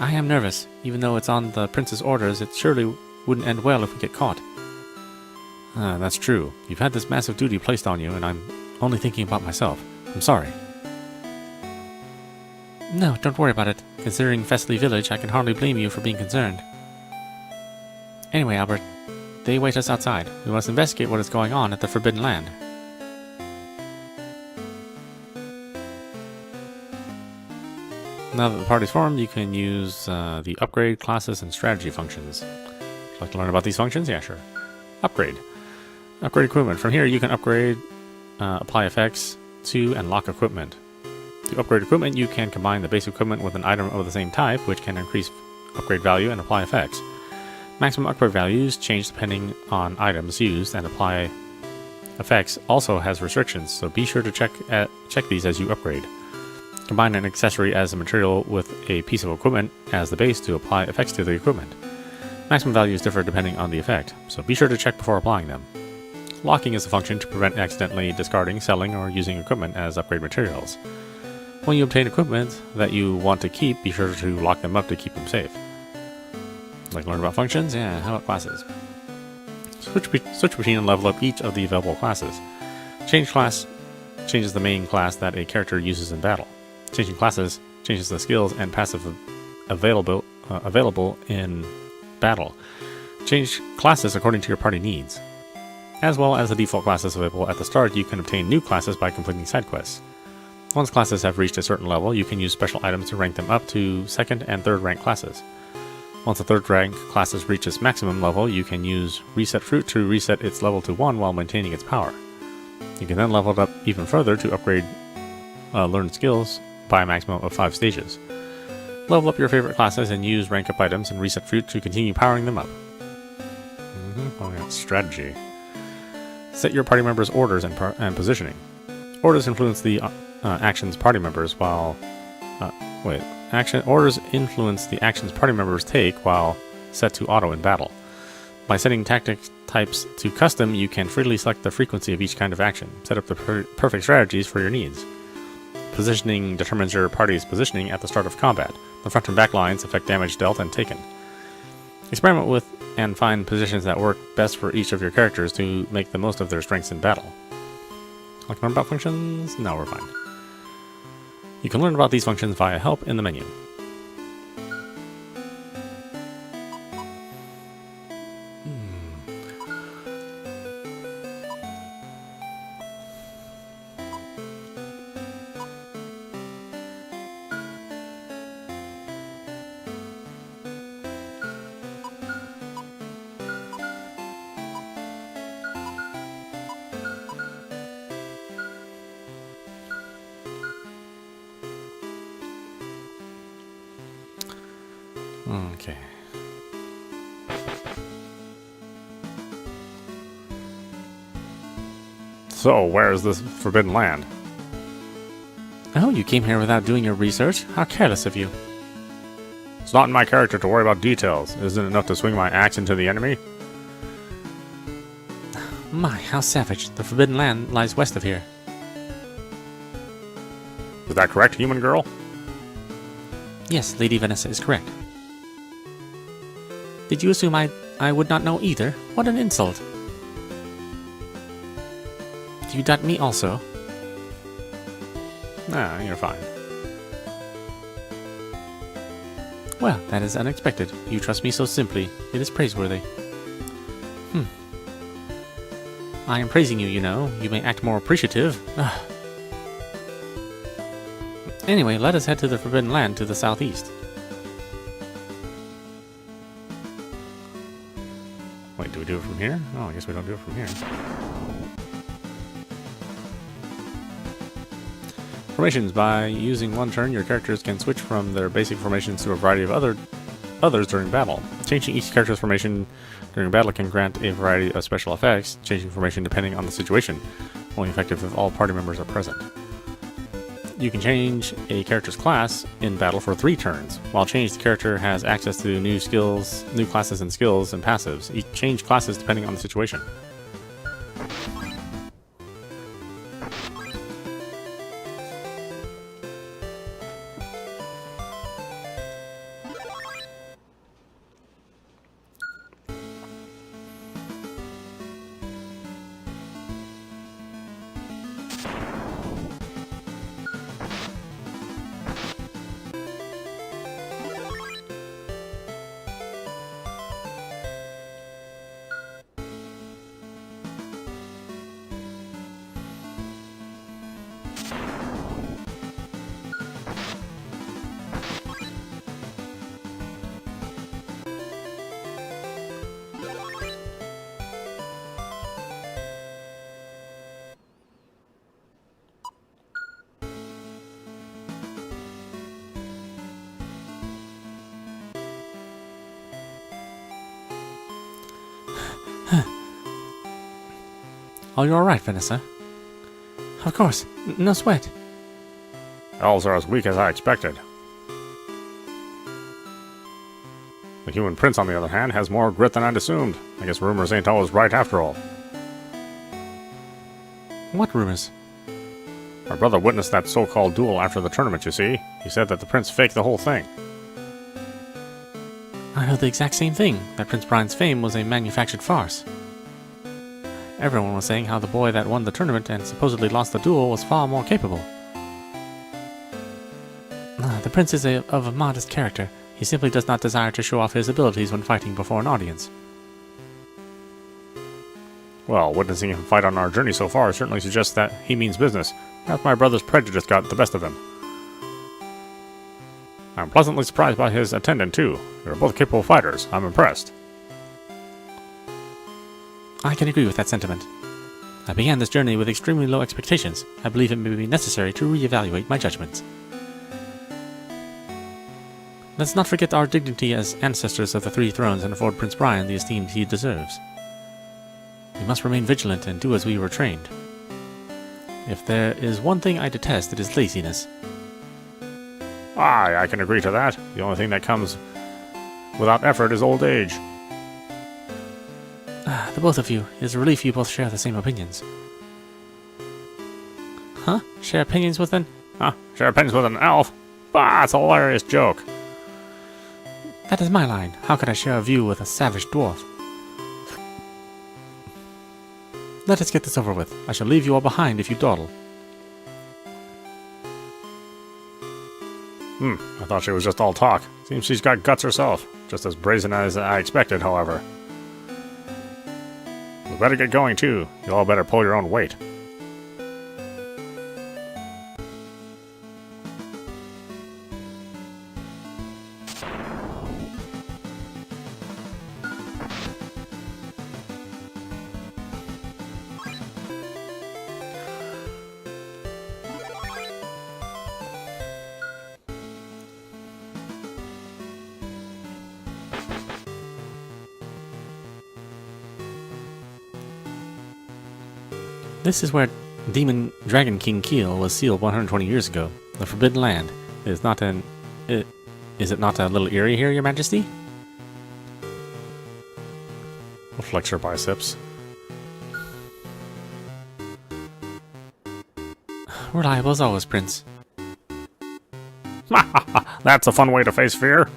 I am nervous. Even though it's on the prince's orders, it surely wouldn't end well if we get caught. That's true. You've had this massive duty placed on you, and I'm only thinking about myself. I'm sorry. No, don't worry about it. Considering Festley Village, I can hardly blame you for being concerned. Anyway, Albert, they await us outside. We must investigate what is going on at the Forbidden Land. Now that the party's formed, you can use the upgrade, classes, and strategy functions. Would you like to learn about these functions? Yeah, sure. Upgrade. Upgrade equipment. From here, you can upgrade, apply effects to, and lock equipment. To upgrade equipment, you can combine the base equipment with an item of the same type, which can increase upgrade value and apply effects. Maximum upgrade values change depending on items used, and apply effects also has restrictions, so be sure to check these as you upgrade. Combine an accessory as a material with a piece of equipment as the base to apply effects to the equipment. Maximum values differ depending on the effect, so be sure to check before applying them. Locking is a function to prevent accidentally discarding, selling, or using equipment as upgrade materials. When you obtain equipment that you want to keep, be sure to lock them up to keep them safe. Like to learn about functions? Yeah, how about classes? Switch between and level up each of the available classes. Change class changes the main class that a character uses in battle. Changing classes changes the skills and passive available in battle. Change classes according to your party needs. As well as the default classes available at the start, you can obtain new classes by completing side quests. Once classes have reached a certain level, you can use special items to rank them up to 2nd and 3rd rank classes. Once the 3rd rank classes reach its maximum level, you can use Reset Fruit to reset its level to 1 while maintaining its power. You can then level it up even further to upgrade learned skills by a maximum of 5 stages. Level up your favorite classes and use rank up items and Reset Fruit to continue powering them up. Oh, yeah, strategy. Set your party members' orders and positioning. Orders influence the actions party members Orders influence the actions party members take while set to auto in battle. By setting tactic types to custom, you can freely select the frequency of each kind of action. Set up the perfect strategies for your needs. Positioning determines your party's positioning at the start of combat. The front and back lines affect damage dealt and taken. Experiment with and find positions that work best for each of your characters to make the most of their strengths in battle. Like learn about functions? No, we're fine. You can learn about these functions via help in the menu. Okay. So, where is this Forbidden Land? Oh, you came here without doing your research? How careless of you. It's not in my character to worry about details. Isn't it enough to swing my axe into the enemy? My, how savage. The Forbidden Land lies west of here. Is that correct, human girl? Yes, Lady Vanessa is correct. Did you assume I would not know either? What an insult. Do you doubt me also? Nah, you're fine. Well, that is unexpected. You trust me so simply. It is praiseworthy. I am praising you, you know. You may act more appreciative. Anyway, let us head to the Forbidden Land to the southeast. Wait, do we do it from here? Oh, I guess we don't do it from here. Formations. By using one turn, your characters can switch from their basic formations to a variety of others during battle. Changing each character's formation during battle can grant a variety of special effects, changing formation depending on the situation, only effective if all party members are present. You can change a character's class in battle for 3 turns. While changed, the character has access to new skills, new classes and skills, and passives. Each change classes depending on the situation. Are you alright, Vanessa? Of course. No sweat. Elves are as weak as I expected. The human prince, on the other hand, has more grit than I'd assumed. I guess rumors ain't always right after all. What rumors? My brother witnessed that so-called duel after the tournament, you see. He said that the prince faked the whole thing. I heard the exact same thing, that Prince Brian's fame was a manufactured farce. Everyone was saying how the boy that won the tournament and supposedly lost the duel was far more capable. The prince is of a modest character. He simply does not desire to show off his abilities when fighting before an audience. Well, witnessing him fight on our journey so far certainly suggests that he means business. Perhaps my brother's prejudice got the best of him. I'm pleasantly surprised by his attendant, too. They're both capable fighters. I'm impressed. I can agree with that sentiment. I began this journey with extremely low expectations. I believe it may be necessary to re-evaluate my judgments. Let's not forget our dignity as ancestors of the Three Thrones and afford Prince Brian the esteem he deserves. We must remain vigilant and do as we were trained. If there is one thing I detest, it is laziness. Aye, I can agree to that. The only thing that comes without effort is old age. The both of you. It is a relief you both share the same opinions. Huh? Share opinions with an... Share opinions with an elf? Bah, it's a hilarious joke. That is my line. How could I share a view with a savage dwarf? Let us get this over with. I shall leave you all behind if you dawdle. I thought she was just all talk. Seems she's got guts herself. Just as brazen as I expected, however. We better get going, too. You all better pull your own weight. This is where Demon Dragon King Keel was sealed 120 years ago. The Forbidden Land. Is it not a little eerie here, Your Majesty? We'll flex her biceps. Reliable as always, Prince. That's a fun way to face fear.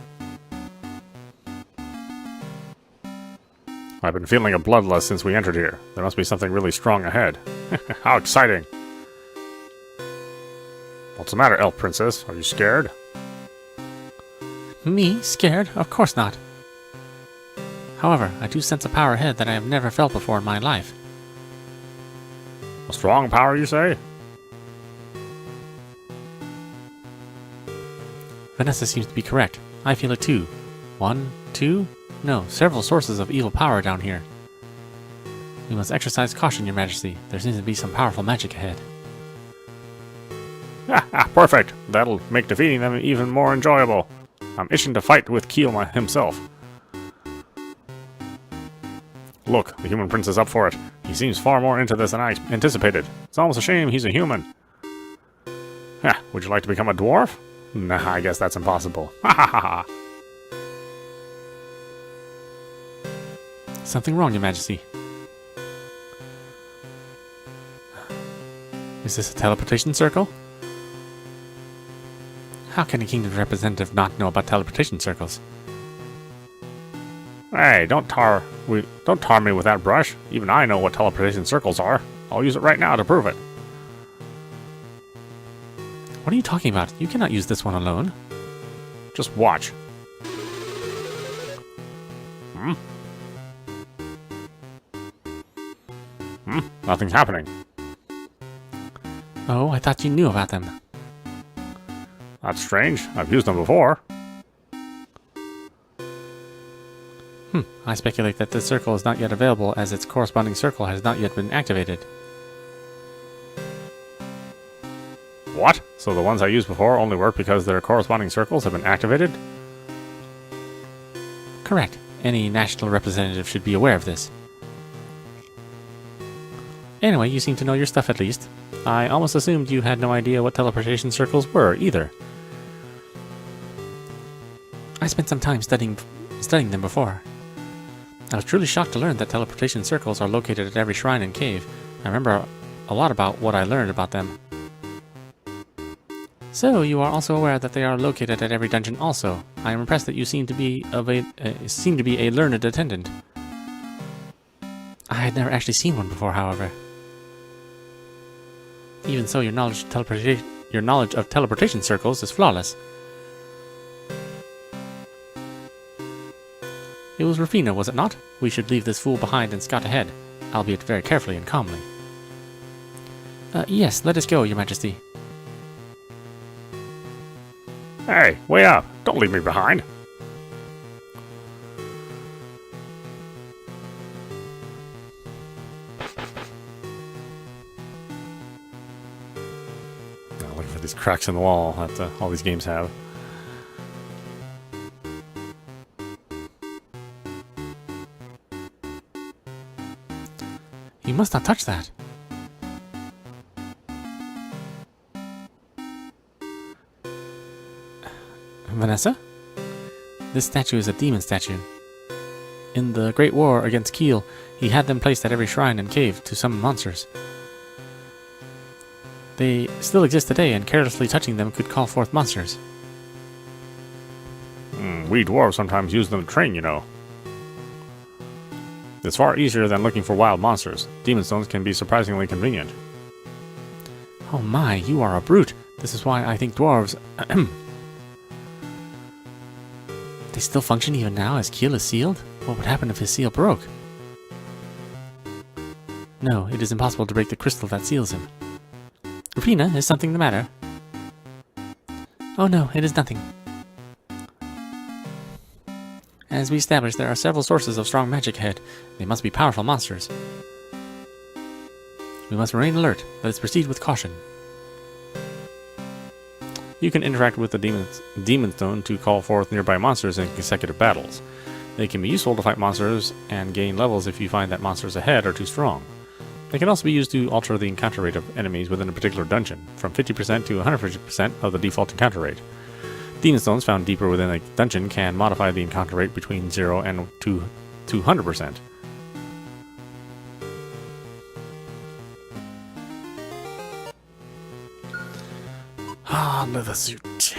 I've been feeling a bloodlust since we entered here. There must be something really strong ahead. How exciting! What's the matter, Elf Princess? Are you scared? Me? Scared? Of course not. However, I do sense a power ahead that I have never felt before in my life. A strong power, you say? Vanessa seems to be correct. I feel it too. 1, 2... No, several sources of evil power down here. We must exercise caution, Your Majesty. There seems to be some powerful magic ahead. Perfect. That'll make defeating them even more enjoyable. I'm itching to fight with Keel himself. Look, the human prince is up for it. He seems far more into this than I anticipated. It's almost a shame he's a human. Would you like to become a dwarf? Nah, I guess that's impossible. Ha ha ha ha. Something wrong, Your Majesty. Is this a teleportation circle? How can a kingdom's representative not know about teleportation circles? Hey, don't tar me with that brush. Even I know what teleportation circles are. I'll use it right now to prove it. What are you talking about? You cannot use this one alone. Just watch. Nothing's happening. Oh, I thought you knew about them. That's strange. I've used them before. I speculate that this circle is not yet available as its corresponding circle has not yet been activated. What? So the ones I used before only work because their corresponding circles have been activated? Correct. Any national representative should be aware of this. Anyway, you seem to know your stuff at least. I almost assumed you had no idea what teleportation circles were, either. I spent some time studying them before. I was truly shocked to learn that teleportation circles are located at every shrine and cave. I remember a lot about what I learned about them. So, you are also aware that they are located at every dungeon also. I am impressed that you seem to be a learned attendant. I had never actually seen one before, however. Even so, your knowledge of teleportation circles is flawless. It was Rufina, was it not? We should leave this fool behind and scout ahead, albeit very carefully and calmly. Yes, let us go, Your Majesty. Hey, way up! Don't leave me behind! Now look for these cracks in the wall that all these games have. You must not touch that. Vanessa? This statue is a demon statue. In the Great War against Kiel, he had them placed at every shrine and cave to summon monsters. They still exist today, and carelessly touching them could call forth monsters. We dwarves sometimes use them to train, you know. It's far easier than looking for wild monsters. Demon stones can be surprisingly convenient. Oh my, you are a brute. This is why I think dwarves... They still function even now as Kiel is sealed? What would happen if his seal broke? No, it is impossible to break the crystal that seals him. Rufina, is something the matter? Oh no, it is nothing. As we established, there are several sources of strong magic ahead. They must be powerful monsters. We must remain alert. Let us proceed with caution. You can interact with the demon stone to call forth nearby monsters in consecutive battles. They can be useful to fight monsters and gain levels if you find that monsters ahead are too strong. They can also be used to alter the encounter rate of enemies within a particular dungeon, from 50% to 150% of the default encounter rate. Demon stones found deeper within a dungeon can modify the encounter rate between 0 and 200%. Ah, leather suit.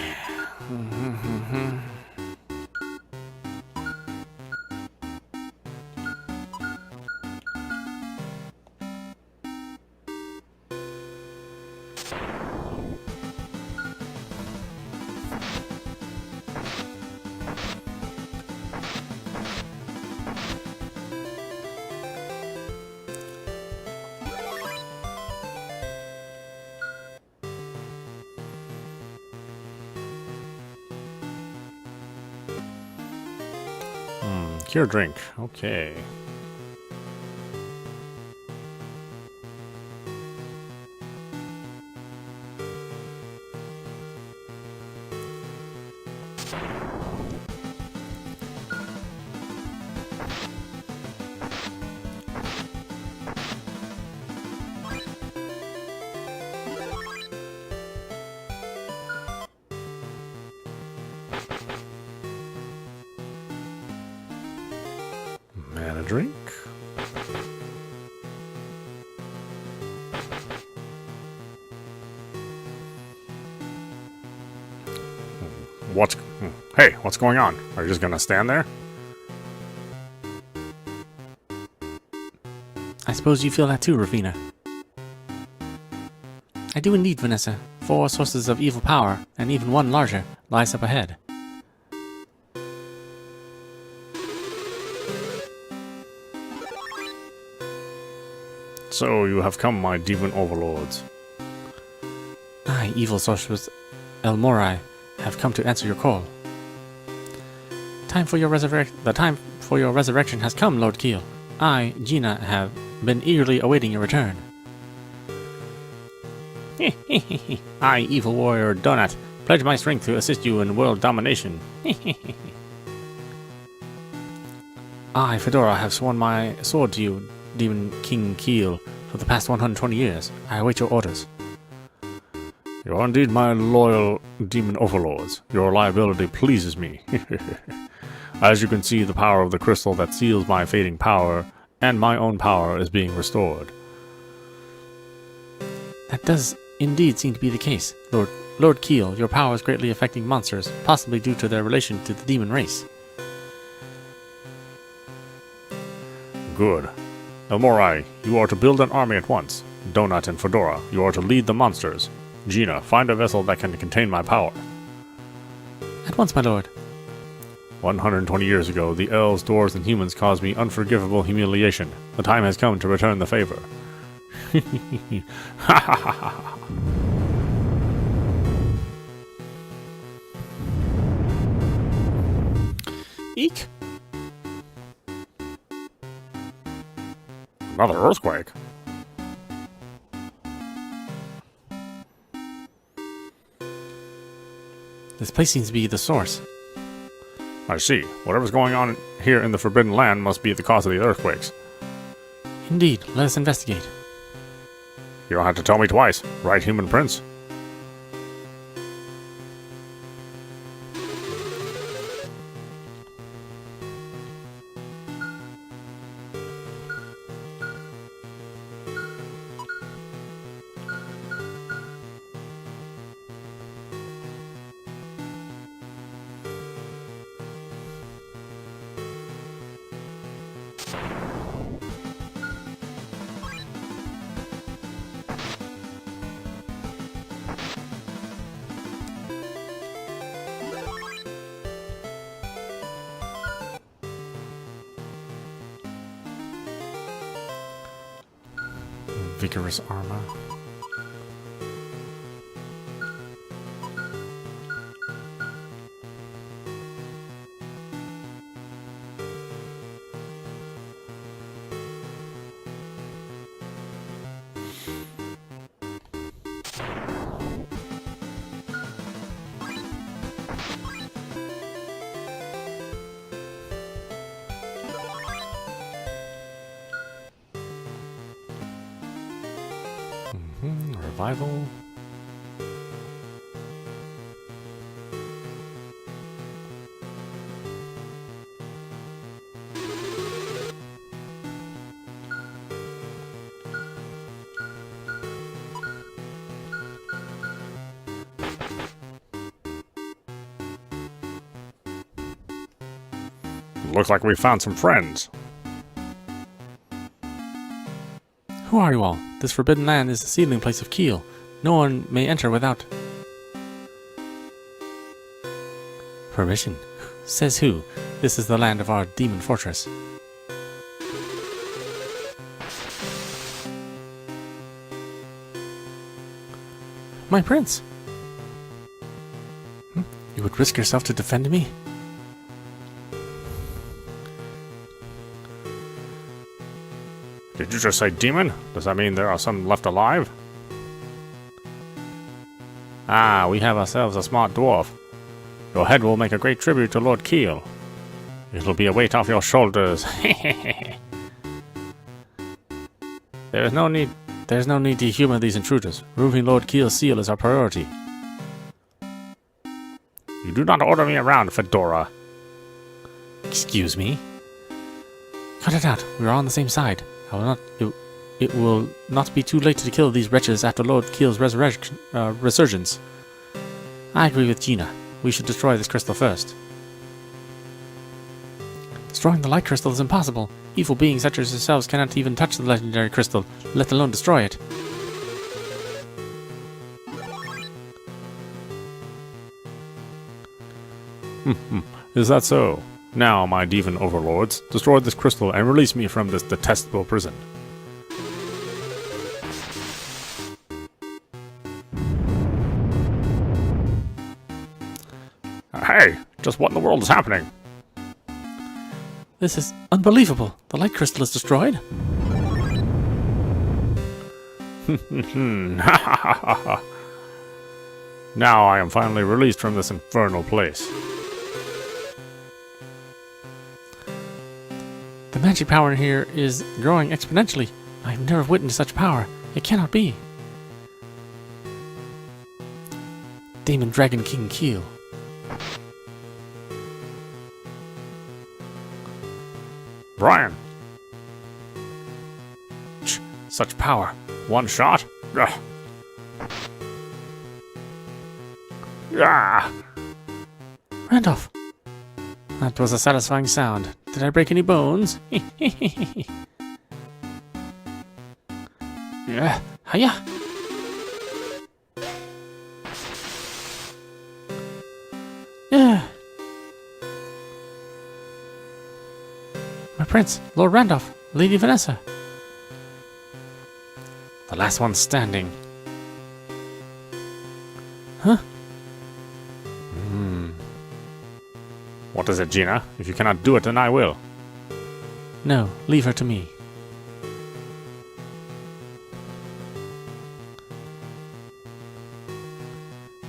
Cure drink. Okay. Mana drink. Hey, what's going on? Are you just gonna stand there? I suppose you feel that too, Rufina. I do indeed, Vanessa. 4 sources of evil power, and even one larger, lies up ahead. So you have come, my demon overlords. I, evil sorceress Elmorai, have come to answer your call. The time for your resurrection has come, Lord Kiel. I, Gina, have been eagerly awaiting your return. I, evil warrior Donut, pledge my strength to assist you in world domination. I, Fedora, have sworn my sword to you, Demon King Kiel, for the past 120 years. I await your orders. You are indeed my loyal demon overlords. Your reliability pleases me. As you can see, the power of the crystal that seals my fading power and my own power is being restored. That does indeed seem to be the case. Lord Keel, your power is greatly affecting monsters, possibly due to their relation to the demon race. Good. Elmorai, you are to build an army at once. Donut and Fedora, you are to lead the monsters. Gina, find a vessel that can contain my power. At once, my lord. 120 years ago, the elves, dwarves, and humans caused me unforgivable humiliation. The time has come to return the favor. Ha ha ha ha. Eek! Another earthquake? This place seems to be the source. I see. Whatever's going on here in the Forbidden Land must be the cause of the earthquakes. Indeed, let us investigate. You don't have to tell me twice, right, human prince? Vigorous armor. Revival. Looks like we found some friends. Who are you all? This forbidden land is the sealing place of Keel. No one may enter without permission. Says who? This is the land of our demon fortress. My prince! You would risk yourself to defend me? Did you just say demon? Does that mean there are some left alive? Ah, we have ourselves a smart dwarf. Your head will make a great tribute to Lord Keel. It'll be a weight off your shoulders. There's no need to humor these intruders. Removing Lord Keel's seal is our priority. You do not order me around, Fedora. Excuse me? Cut it out. We are on the same side. It will not be too late to kill these wretches after Lord Keel's resurgence. I agree with Gina. We should destroy this crystal first. Destroying the light crystal is impossible. Evil beings such as yourselves cannot even touch the legendary crystal, let alone destroy it. Is that so? Now, my demon overlords, destroy this crystal and release me from this detestable prison. Hey, just what in the world is happening? This is unbelievable. The light crystal is destroyed. Now I am finally released from this infernal place. The magic power in here is growing exponentially. I've never witnessed such power. It cannot be. Demon Dragon King Keel. Brian! Such power. One shot? Ugh. Ah! Randolph! That was a satisfying sound. Did I break any bones? Yeah, hiya! Yeah. My prince, Lord Randolph, Lady Vanessa. The last one standing. Huh? What is it, Gina? If you cannot do it, then I will. No, leave her to me.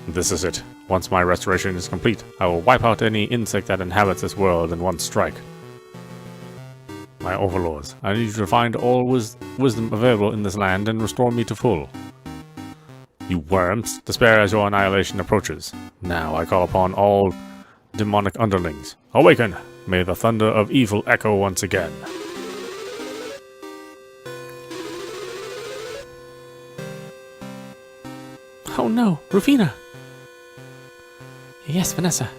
This is it. Once my restoration is complete, I will wipe out any insect that inhabits this world in one strike. My overlords, I need you to find all wisdom available in this land and restore me to full. You worms, despair as your annihilation approaches. Now I call upon all demonic underlings. Awaken! May the thunder of evil echo once again. Oh no, Rufina! Yes, Vanessa.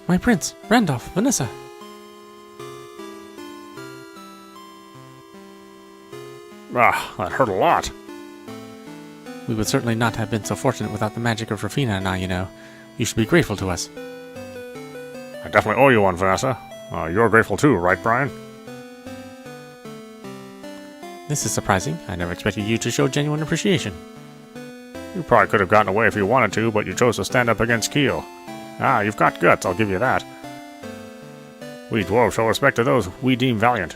My prince, Randolph, Vanessa. Ah, that hurt a lot. We would certainly not have been so fortunate without the magic of Rufina and I, you know. You should be grateful to us. I definitely owe you one, Vanessa. You're grateful too, right, Brian? This is surprising. I never expected you to show genuine appreciation. You probably could have gotten away if you wanted to, but you chose to stand up against Keel. Ah, you've got guts, I'll give you that. We dwarves show respect to those we deem valiant.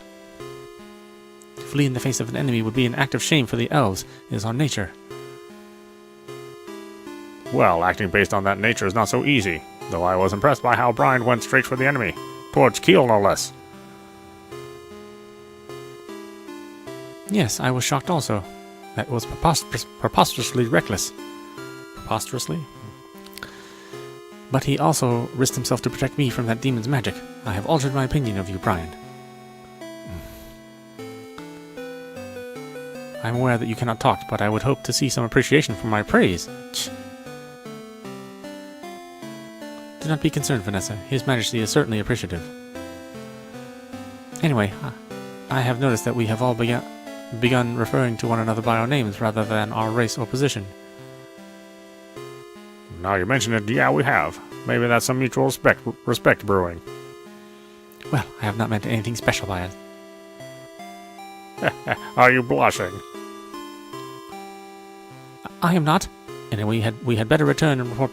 To flee in the face of an enemy would be an act of shame for the elves. It is our nature. Well, acting based on that nature is not so easy, though I was impressed by how Brian went straight for the enemy. Towards Keel, no less. Yes, I was shocked also. That was preposterously reckless. Preposterously? But he also risked himself to protect me from that demon's magic. I have altered my opinion of you, Brian. I'm aware that you cannot talk, but I would hope to see some appreciation for my praise. Do not be concerned, Vanessa. His Majesty is certainly appreciative. Anyway, I have noticed that we have all begun referring to one another by our names rather than our race or position. Now you mention it, yeah, we have. Maybe that's some mutual respect brewing. Well, I have not meant anything special by it. Are you blushing? I am not. And we had better return and report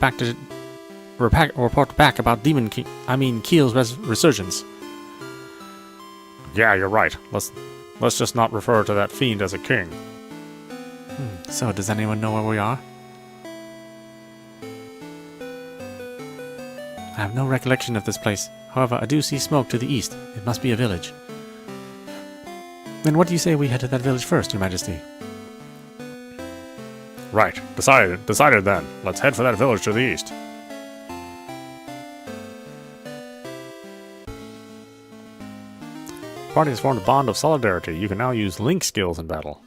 back about Keel's resurgence. Yeah, you're right. Let's just not refer to that fiend as a king. So, does anyone know where we are? I have no recollection of this place. However, I do see smoke to the east. It must be a village. Then what do you say we head to that village first, Your Majesty? Right. Decided then. Let's head for that village to the east. The party has formed a bond of solidarity. You can now use link skills in battle.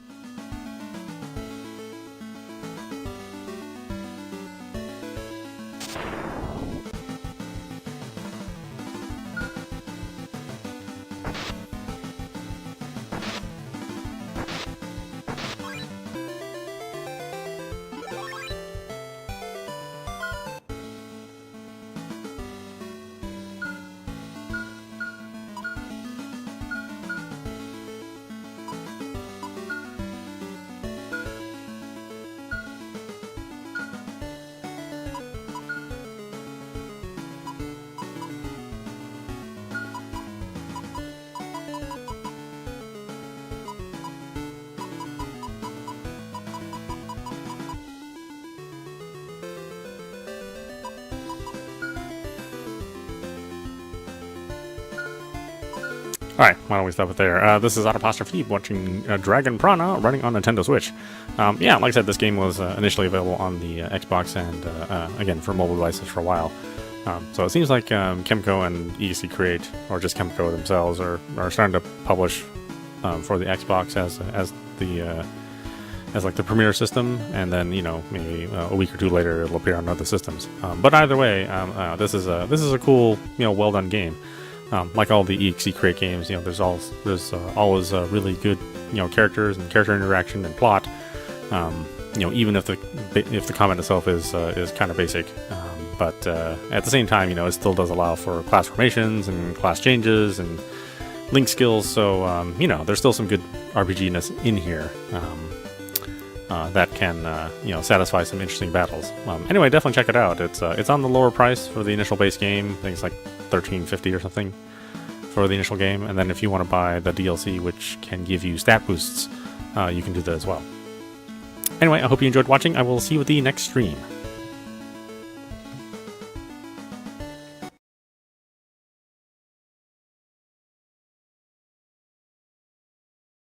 Alright, why don't we stop it there? This is audap watching Dragon Prana running on Nintendo Switch. Yeah, like I said, this game was initially available on the Xbox and, again, for mobile devices for a while. So it seems like Kemco and EC Create, or just Kemco themselves, are starting to publish for the Xbox as like the premier system, and then maybe a week or two later it'll appear on other systems. But either way, this is a cool, well done game. Like all the EXE Create games, there's always really good characters and character interaction and plot. Even if the combat itself is kind of basic, but at the same time, it still does allow for class formations and class changes and link skills. So there's still some good RPG-ness in here that can satisfy some interesting battles. Anyway, definitely check it out. It's on the lower price for the initial base game. I think it's like $13.50 or something for the initial game, and then if you want to buy the DLC, which can give you stat boosts, you can do that as well. Anyway, I hope you enjoyed watching. I will see you at the next stream.